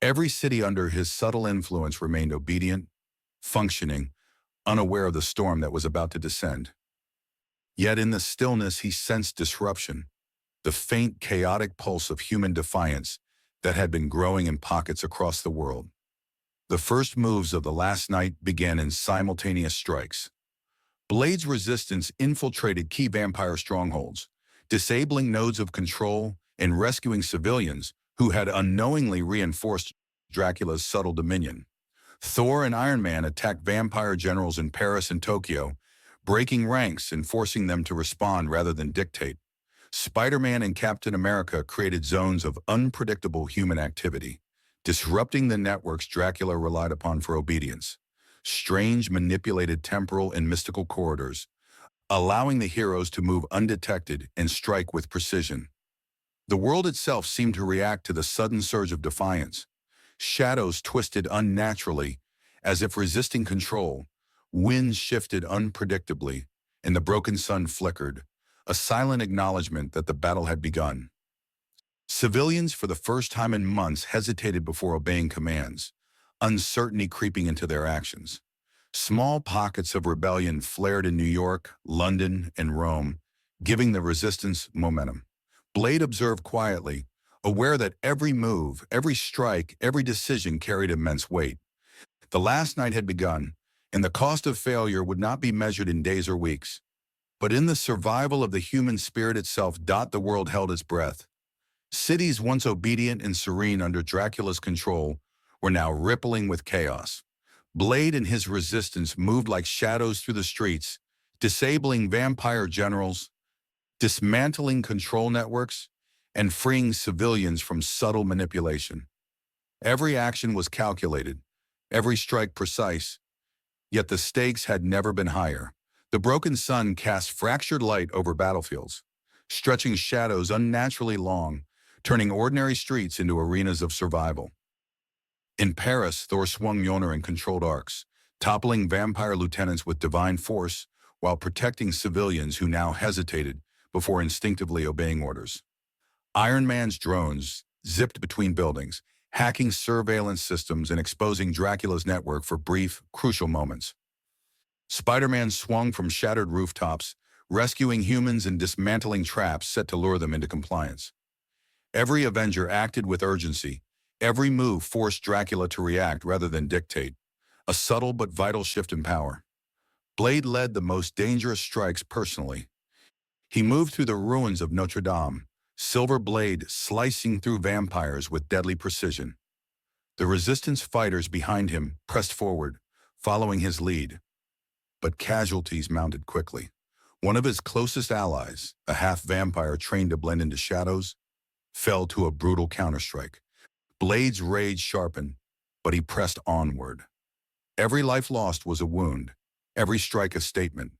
A: Every city under his subtle influence remained obedient, functioning, unaware of the storm that was about to descend. Yet in the stillness he sensed disruption, the faint, chaotic pulse of human defiance that had been growing in pockets across the world. The first moves of the last night began in simultaneous strikes. Blade's resistance infiltrated key vampire strongholds, disabling nodes of control and rescuing civilians who had unknowingly reinforced Dracula's subtle dominion. Thor and Iron Man attacked vampire generals in Paris and Tokyo, breaking ranks and forcing them to respond rather than dictate. Spider-Man and Captain America created zones of unpredictable human activity, disrupting the networks Dracula relied upon for obedience. Strange, manipulated temporal and mystical corridors, allowing the heroes to move undetected and strike with precision. The world itself seemed to react to the sudden surge of defiance. Shadows twisted unnaturally, as if resisting control. Winds shifted unpredictably, and the broken sun flickered, a silent acknowledgement that the battle had begun. Civilians, for the first time in months, hesitated before obeying commands, uncertainty creeping into their actions. Small pockets of rebellion flared in New York, London, and Rome, giving the resistance momentum. Blade observed quietly, aware that every move, every strike, every decision carried immense weight. The last night had begun, and the cost of failure would not be measured in days or weeks, but in the survival of the human spirit itself. The world held its breath. Cities once obedient and serene under Dracula's control were now rippling with chaos. Blade and his resistance moved like shadows through the streets, disabling vampire generals, dismantling control networks, and freeing civilians from subtle manipulation. Every action was calculated, every strike precise, yet the stakes had never been higher. The broken sun cast fractured light over battlefields, stretching shadows unnaturally long, turning ordinary streets into arenas of survival. In Paris, Thor swung Mjolnir in controlled arcs, toppling vampire lieutenants with divine force while protecting civilians who now hesitated before instinctively obeying orders. Iron Man's drones zipped between buildings, hacking surveillance systems and exposing Dracula's network for brief, crucial moments. Spider-Man swung from shattered rooftops, rescuing humans and dismantling traps set to lure them into compliance. Every Avenger acted with urgency. Every move forced Dracula to react rather than dictate, a subtle but vital shift in power. Blade led the most dangerous strikes personally. He moved through the ruins of Notre Dame, silver blade slicing through vampires with deadly precision. The resistance fighters behind him pressed forward, following his lead. But casualties mounted quickly. One of his closest allies, a half-vampire trained to blend into shadows, fell to a brutal counterstrike. Blade's rage sharpened, but he pressed onward. Every life lost was a wound, every strike a statement.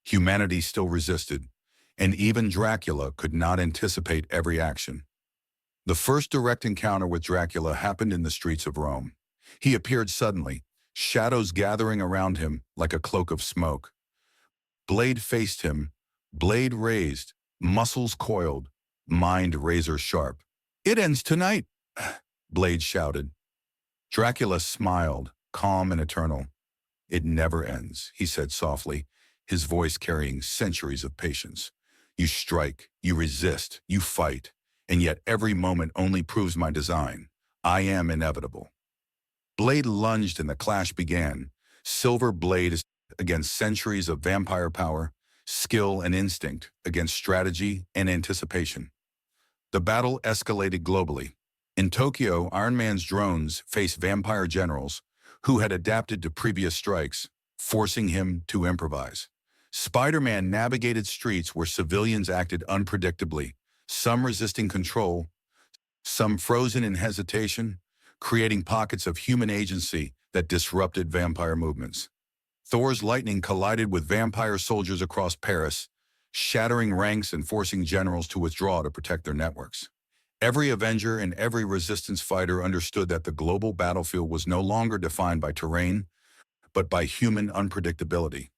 A: Humanity still resisted, and even Dracula could not anticipate every action. The first direct encounter with Dracula happened in the streets of Rome. He appeared suddenly, shadows gathering around him like a cloak of smoke. Blade faced him, blade raised, muscles coiled, mind razor sharp. "It ends tonight," Blade shouted. Dracula smiled, calm and eternal. "It never ends," he said softly, his voice carrying centuries of patience. "You strike, you resist, you fight, and yet every moment only proves my design. I am inevitable." Blade lunged and the clash began. Silver blade against centuries of vampire power, skill and instinct against strategy and anticipation. The battle escalated globally. In Tokyo, Iron Man's drones faced vampire generals who had adapted to previous strikes, forcing him to improvise. Spider-Man navigated streets where civilians acted unpredictably, some resisting control, some frozen in hesitation, creating pockets of human agency that disrupted vampire movements. Thor's lightning collided with vampire soldiers across Paris, shattering ranks and forcing generals to withdraw to protect their networks. Every Avenger and every resistance fighter understood that the global battlefield was no longer defined by terrain, but by human unpredictability,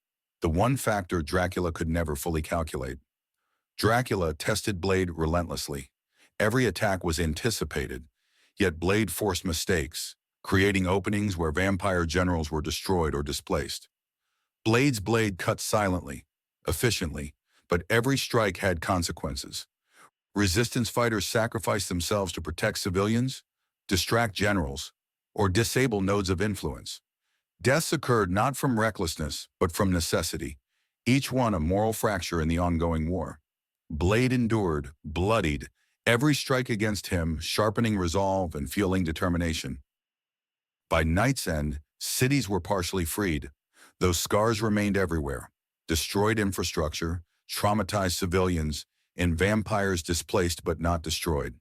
A: the one factor Dracula could never fully calculate. Dracula tested Blade relentlessly. Every attack was anticipated, yet Blade forced mistakes, creating openings where vampire generals were destroyed or displaced. Blade's blade cut silently, efficiently, but every strike had consequences. Resistance fighters sacrificed themselves to protect civilians, distract generals, or disable nodes of influence. Deaths occurred not from recklessness, but from necessity, each one a moral fracture in the ongoing war. Blade endured, bloodied, every strike against him, sharpening resolve and fueling determination. By night's end, cities were partially freed, though scars remained everywhere. Destroyed infrastructure, traumatized civilians, and vampires displaced but not destroyed.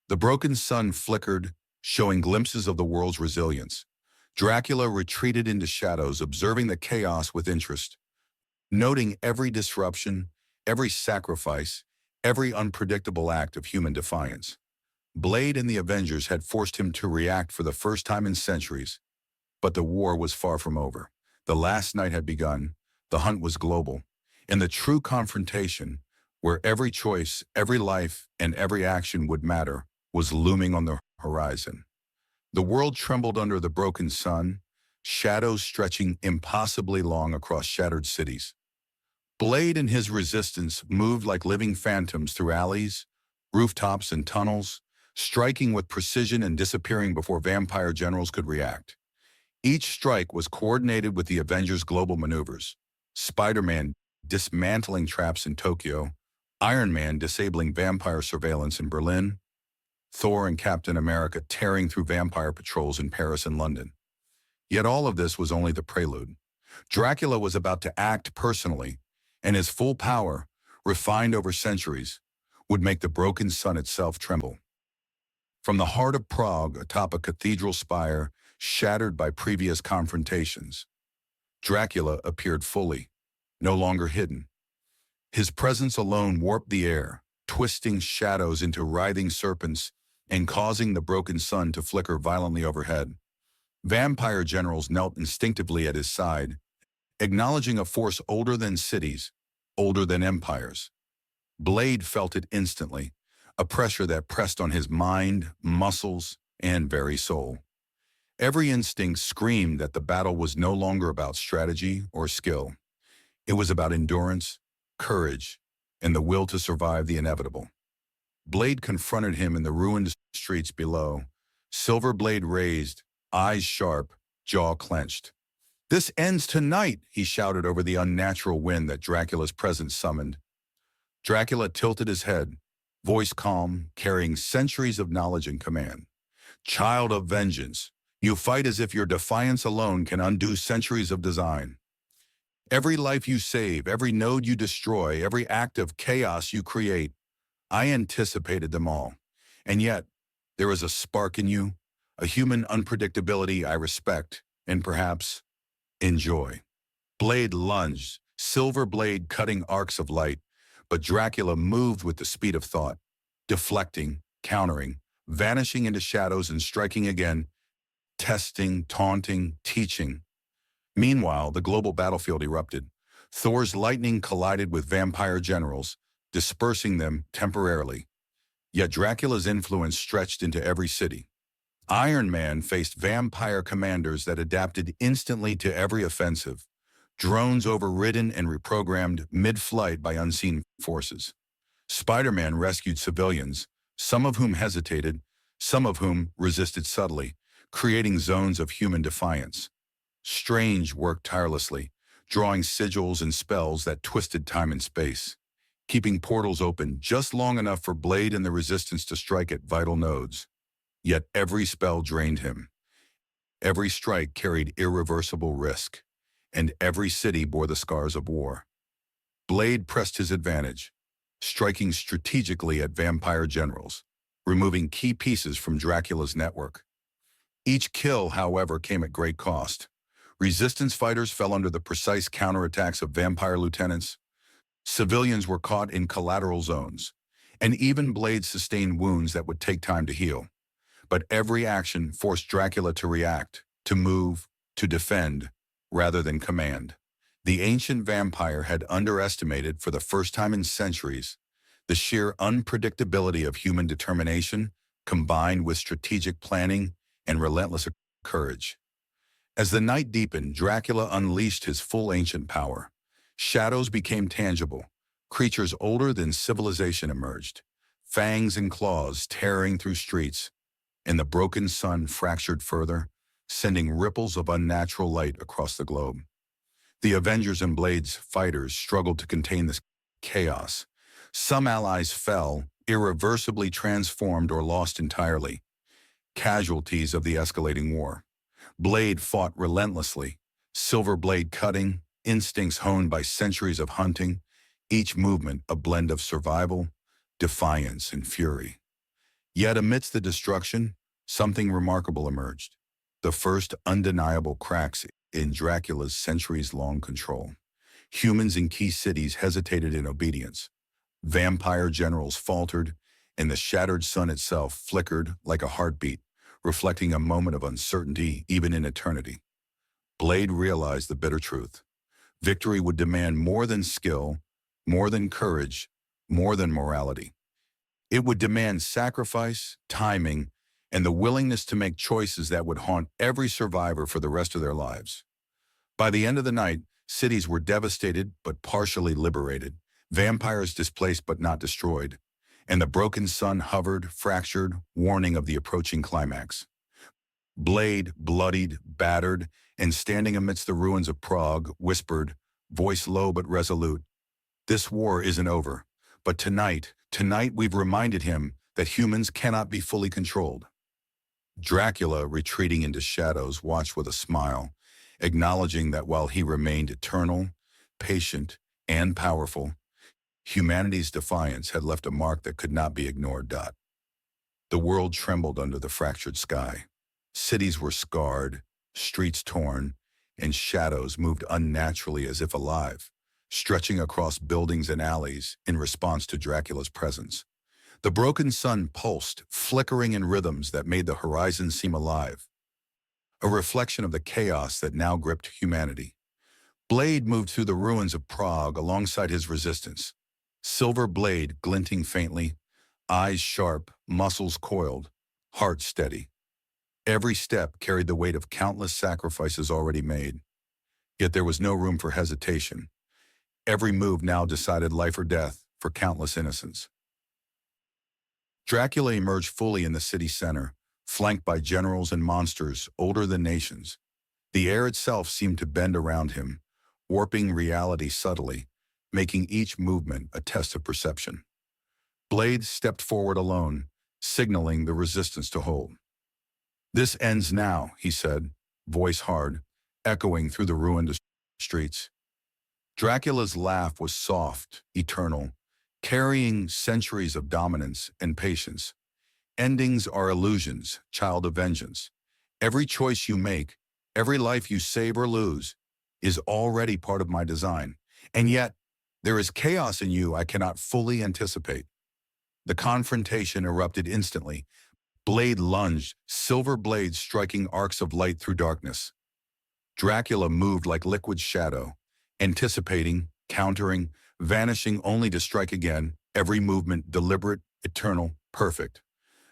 A: The broken sun flickered, showing glimpses of the world's resilience. Dracula retreated into shadows, observing the chaos with interest, noting every disruption, every sacrifice, every unpredictable act of human defiance. Blade and the Avengers had forced him to react for the first time in centuries, but the war was far from over. The last night had begun, the hunt was global, and the true confrontation, where every choice, every life, and every action would matter, was looming on the horizon. The world trembled under the broken sun, shadows stretching impossibly long across shattered cities. Blade and his resistance moved like living phantoms through alleys, rooftops, and tunnels, striking with precision and disappearing before vampire generals could react. Each strike was coordinated with the Avengers' global maneuvers. Spider-Man dismantling traps in Tokyo, Iron Man disabling vampire surveillance in Berlin, Thor and Captain America tearing through vampire patrols in Paris and London. Yet all of this was only the prelude. Dracula was about to act personally, and his full power, refined over centuries, would make the broken sun itself tremble. From the heart of Prague, atop a cathedral spire shattered by previous confrontations, Dracula appeared fully, no longer hidden. His presence alone warped the air, twisting shadows into writhing serpents and causing the broken sun to flicker violently overhead. Vampire generals knelt instinctively at his side, acknowledging a force older than cities, older than empires. Blade felt it instantly, a pressure that pressed on his mind, muscles, and very soul. Every instinct screamed that the battle was no longer about strategy or skill. It was about endurance, courage, and the will to survive the inevitable. Blade confronted him in the ruined streets below, silver blade raised, eyes sharp, jaw clenched. "This ends tonight," he shouted over the unnatural wind that Dracula's presence summoned. Dracula tilted his head, voice calm, carrying centuries of knowledge and command. "Child of vengeance, you fight as if your defiance alone can undo centuries of design. Every life you save, every node you destroy, every act of chaos you create, I anticipated them all. And yet, there is a spark in you, a human unpredictability I respect, and perhaps enjoy." Blade lunged, silver blade cutting arcs of light, but Dracula moved with the speed of thought, deflecting, countering, vanishing into shadows and striking again, testing, taunting, teaching. Meanwhile, the global battlefield erupted. Thor's lightning collided with vampire generals, dispersing them temporarily. Yet Dracula's influence stretched into every city. Iron Man faced vampire commanders that adapted instantly to every offensive, drones overridden and reprogrammed mid-flight by unseen forces. Spider-Man rescued civilians, some of whom hesitated, some of whom resisted subtly, creating zones of human defiance. Strange worked tirelessly, drawing sigils and spells that twisted time and space, keeping portals open just long enough for Blade and the Resistance to strike at vital nodes. Yet every spell drained him. Every strike carried irreversible risk, and every city bore the scars of war. Blade pressed his advantage, striking strategically at vampire generals, removing key pieces from Dracula's network. Each kill, however, came at great cost. Resistance fighters fell under the precise counterattacks of vampire lieutenants. Civilians were caught in collateral zones, and even Blade sustained wounds that would take time to heal. But every action forced Dracula to react, to move, to defend, rather than command. The ancient vampire had underestimated, for the first time in centuries, the sheer unpredictability of human determination combined with strategic planning and relentless courage. As the night deepened, Dracula unleashed his full ancient power. Shadows became tangible. Creatures older than civilization emerged, fangs and claws tearing through streets, and the broken sun fractured further, sending ripples of unnatural light across the globe. The Avengers and Blade's fighters struggled to contain this chaos. Some allies fell, irreversibly transformed or lost entirely, casualties of the escalating war. Blade fought relentlessly, silver blade cutting, instincts honed by centuries of hunting, each movement a blend of survival, defiance, and fury. Yet amidst the destruction, something remarkable emerged. The first undeniable cracks in Dracula's centuries-long control. Humans in key cities hesitated in obedience. Vampire generals faltered, and the shattered sun itself flickered like a heartbeat, reflecting a moment of uncertainty even in eternity. Blade realized the bitter truth. Victory would demand more than skill, more than courage, more than morality. It would demand sacrifice, timing, and the willingness to make choices that would haunt every survivor for the rest of their lives. By the end of the night, cities were devastated but partially liberated, vampires displaced but not destroyed, and the broken sun hovered, fractured, warning of the approaching climax. Blade, bloodied, battered, and standing amidst the ruins of Prague, whispered, voice low but resolute, "This war isn't over, but tonight we've reminded him that humans cannot be fully controlled." Dracula, retreating into shadows, watched with a smile, acknowledging that while he remained eternal, patient, and powerful, humanity's defiance had left a mark that could not be ignored. The world trembled under the fractured sky. Cities were scarred, streets torn, and shadows moved unnaturally as if alive, stretching across buildings and alleys in response to Dracula's presence. The broken sun pulsed, flickering in rhythms that made the horizon seem alive, a reflection of the chaos that now gripped humanity. Blade moved through the ruins of Prague alongside his resistance, silver blade glinting faintly, eyes sharp, muscles coiled, heart steady. Every step carried the weight of countless sacrifices already made. Yet there was no room for hesitation. Every move now decided life or death for countless innocents. Dracula emerged fully in the city center, flanked by generals and monsters older than nations. The air itself seemed to bend around him, warping reality subtly, making each movement a test of perception. Blade stepped forward alone, signaling the resistance to hold. "This ends now," he said, voice hard, echoing through the ruined streets. Dracula's laugh was soft, eternal, carrying centuries of dominance and patience. "Endings are illusions, child of vengeance. Every choice you make, every life you save or lose, is already part of my design. And yet, there is chaos in you I cannot fully anticipate." The confrontation erupted instantly. Blade lunged, silver blades striking arcs of light through darkness. Dracula moved like liquid shadow, anticipating, countering, vanishing only to strike again, every movement deliberate, eternal, perfect.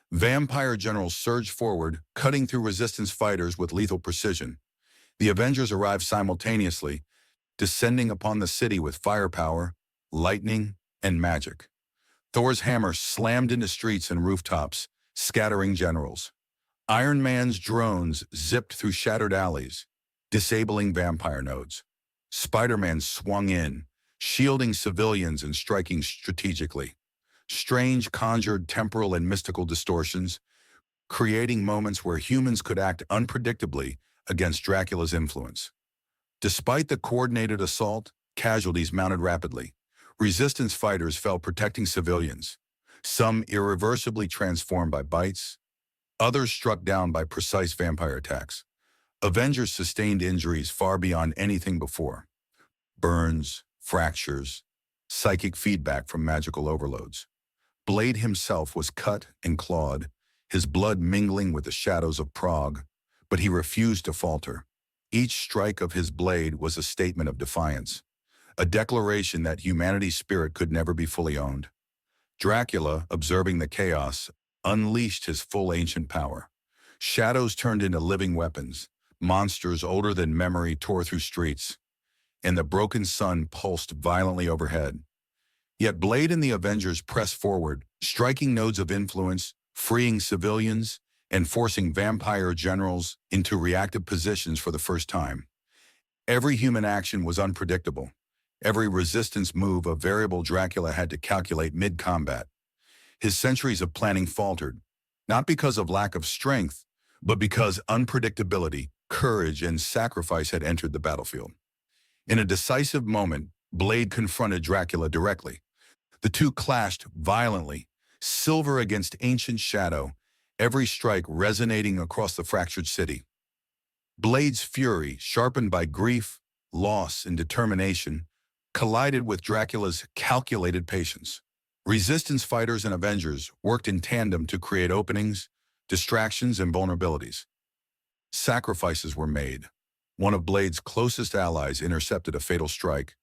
A: Vampire generals surged forward, cutting through resistance fighters with lethal precision. The Avengers arrived simultaneously, descending upon the city with firepower, lightning, and magic. Thor's hammer slammed into streets and rooftops, scattering generals. Iron Man's drones zipped through shattered alleys, disabling vampire nodes. Spider-Man swung in, shielding civilians and striking strategically. Strange conjured temporal and mystical distortions, creating moments where humans could act unpredictably against Dracula's influence. Despite the coordinated assault, casualties mounted rapidly. Resistance fighters fell protecting civilians, some irreversibly transformed by bites, others struck down by precise vampire attacks. Avengers sustained injuries far beyond anything before. Burns, fractures, psychic feedback from magical overloads. Blade himself was cut and clawed, his blood mingling with the shadows of Prague, but he refused to falter. Each strike of his blade was a statement of defiance, a declaration that humanity's spirit could never be fully owned. Dracula, observing the chaos, unleashed his full ancient power. Shadows turned into living weapons, monsters older than memory tore through streets, and the broken sun pulsed violently overhead. Yet Blade and the Avengers pressed forward, striking nodes of influence, freeing civilians, and forcing vampire generals into reactive positions for the first time. Every human action was unpredictable. Every resistance move a variable Dracula had to calculate mid-combat. His centuries of planning faltered, not because of lack of strength, but because unpredictability, courage, and sacrifice had entered the battlefield. In a decisive moment, Blade confronted Dracula directly. The two clashed violently, silver against ancient shadow, every strike resonating across the fractured city. Blade's fury, sharpened by grief, loss, and determination, collided with Dracula's calculated patience. Resistance fighters and Avengers worked in tandem to create openings, distractions, and vulnerabilities. Sacrifices were made. One of Blade's closest allies intercepted a fatal strike.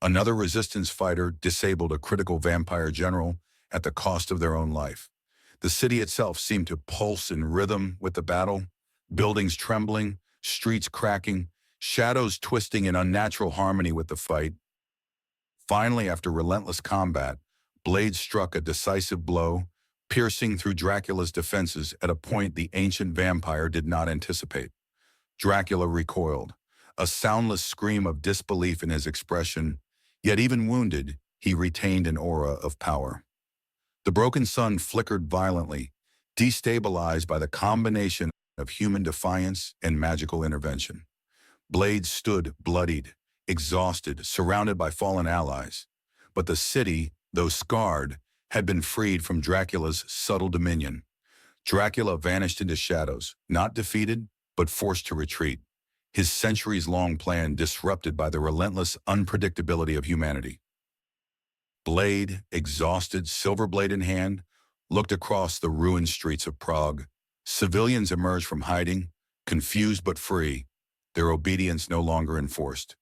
A: Another resistance fighter disabled a critical vampire general at the cost of their own life. The city itself seemed to pulse in rhythm with the battle, buildings trembling, streets cracking, shadows twisting in unnatural harmony with the fight. Finally, after relentless combat, Blade struck a decisive blow, piercing through Dracula's defenses at a point the ancient vampire did not anticipate. Dracula recoiled, a soundless scream of disbelief in his expression, yet even wounded, he retained an aura of power. The broken sun flickered violently, destabilized by the combination of human defiance and magical intervention. Blade stood bloodied, exhausted, surrounded by fallen allies. But the city, though scarred, had been freed from Dracula's subtle dominion. Dracula vanished into shadows, not defeated, but forced to retreat, his centuries-long plan disrupted by the relentless unpredictability of humanity. Blade, exhausted, silver blade in hand, looked across the ruined streets of Prague. Civilians emerged from hiding, confused but free, their obedience no longer enforced.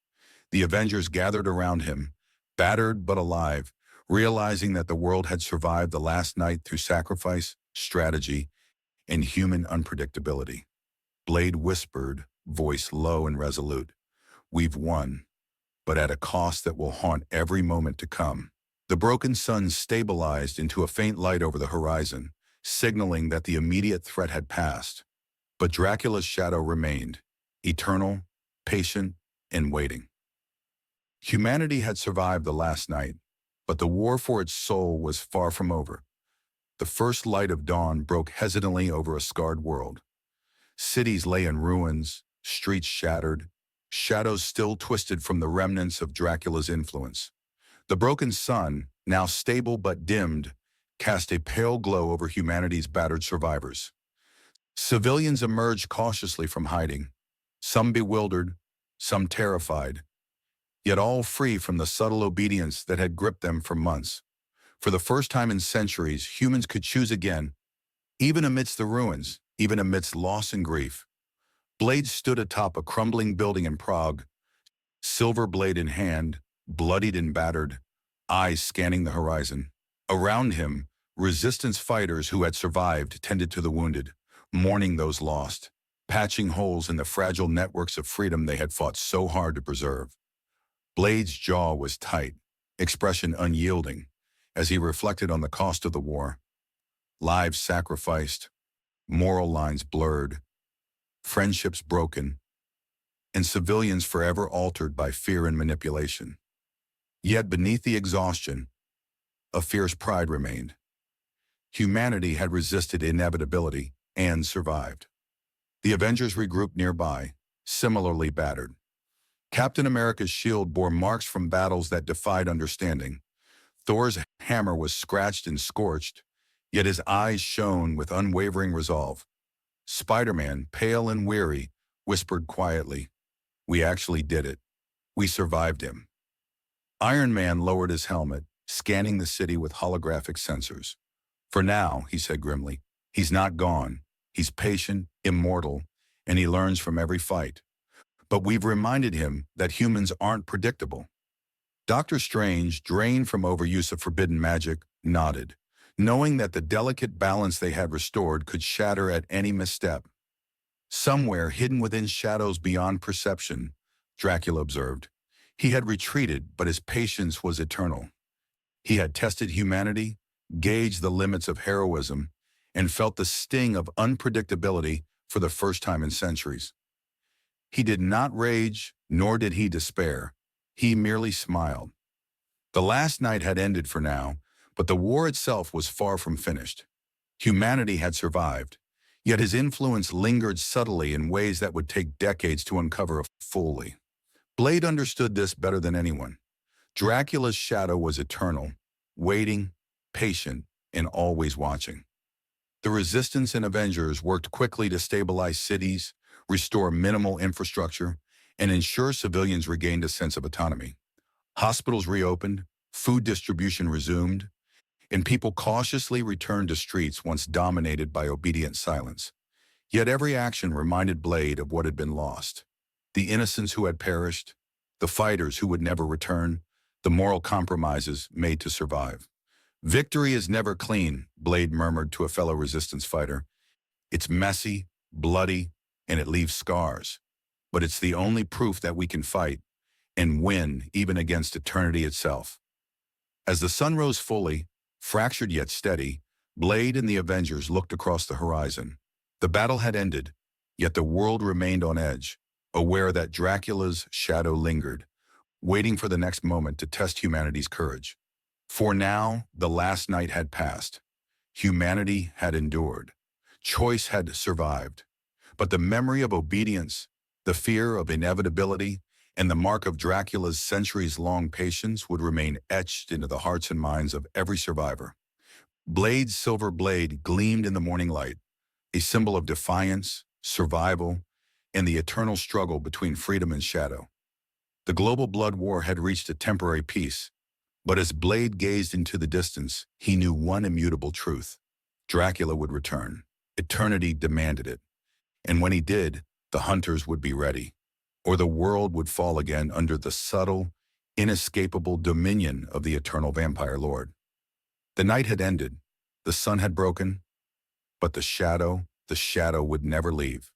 A: The Avengers gathered around him, battered but alive, realizing that the world had survived the last night through sacrifice, strategy, and human unpredictability. Blade whispered, voice low and resolute, "We've won, but at a cost that will haunt every moment to come." The broken sun stabilized into a faint light over the horizon, signaling that the immediate threat had passed. But Dracula's shadow remained, eternal, patient, and waiting. Humanity had survived the last night, but the war for its soul was far from over. The first light of dawn broke hesitantly over a scarred world. Cities lay in ruins, streets shattered, shadows still twisted from the remnants of Dracula's influence. The broken sun, now stable but dimmed, cast a pale glow over humanity's battered survivors. Civilians emerged cautiously from hiding, some bewildered, some terrified, yet all free from the subtle obedience that had gripped them for months. For the first time in centuries, humans could choose again, even amidst the ruins, even amidst loss and grief. Blade stood atop a crumbling building in Prague, silver blade in hand, bloodied and battered, eyes scanning the horizon. Around him, resistance fighters who had survived tended to the wounded, mourning those lost, patching holes in the fragile networks of freedom they had fought so hard to preserve. Blade's jaw was tight, expression unyielding, as he reflected on the cost of the war. Lives sacrificed, moral lines blurred, friendships broken, and civilians forever altered by fear and manipulation. Yet beneath the exhaustion, a fierce pride remained. Humanity had resisted inevitability and survived. The Avengers regrouped nearby, similarly battered. Captain America's shield bore marks from battles that defied understanding. Thor's hammer was scratched and scorched, yet his eyes shone with unwavering resolve. Spider-Man, pale and weary, whispered quietly, "We actually did it. We survived him." Iron Man lowered his helmet, scanning the city with holographic sensors. "For now," he said grimly, "he's not gone. He's patient, immortal, and he learns from every fight. But we've reminded him that humans aren't predictable." Doctor Strange, drained from overuse of forbidden magic, nodded, knowing that the delicate balance they had restored could shatter at any misstep. Somewhere hidden within shadows beyond perception, Dracula observed, he had retreated, but his patience was eternal. He had tested humanity, gauged the limits of heroism, and felt the sting of unpredictability for the first time in centuries. He did not rage, nor did he despair. He merely smiled. The last night had ended for now, but the war itself was far from finished. Humanity had survived, yet his influence lingered subtly in ways that would take decades to uncover fully. Blade understood this better than anyone. Dracula's shadow was eternal, waiting, patient, and always watching. The Resistance and Avengers worked quickly to stabilize cities, restore minimal infrastructure, and ensure civilians regained a sense of autonomy. Hospitals reopened, food distribution resumed, and people cautiously returned to streets once dominated by obedient silence. Yet every action reminded Blade of what had been lost. The innocents who had perished, the fighters who would never return, the moral compromises made to survive. Victory is never clean, Blade murmured to a fellow resistance fighter. It's messy, bloody, and it leaves scars. But it's the only proof that we can fight and win even against eternity itself. As the sun rose fully, fractured yet steady, Blade and the Avengers looked across the horizon. The battle had ended, yet the world remained on edge, aware that Dracula's shadow lingered, waiting for the next moment to test humanity's courage. For now, the last night had passed. Humanity had endured. Choice had survived. But the memory of obedience, the fear of inevitability, and the mark of Dracula's centuries-long patience would remain etched into the hearts and minds of every survivor. Blade's silver blade gleamed in the morning light, a symbol of defiance, survival, and the eternal struggle between freedom and shadow. The global blood war had reached a temporary peace, but as Blade gazed into the distance, he knew one immutable truth. Dracula would return. Eternity demanded it. And when he did, the hunters would be ready, or the world would fall again under the subtle, inescapable dominion of the eternal vampire lord. The night had ended, the sun had broken, but the shadow would never leave.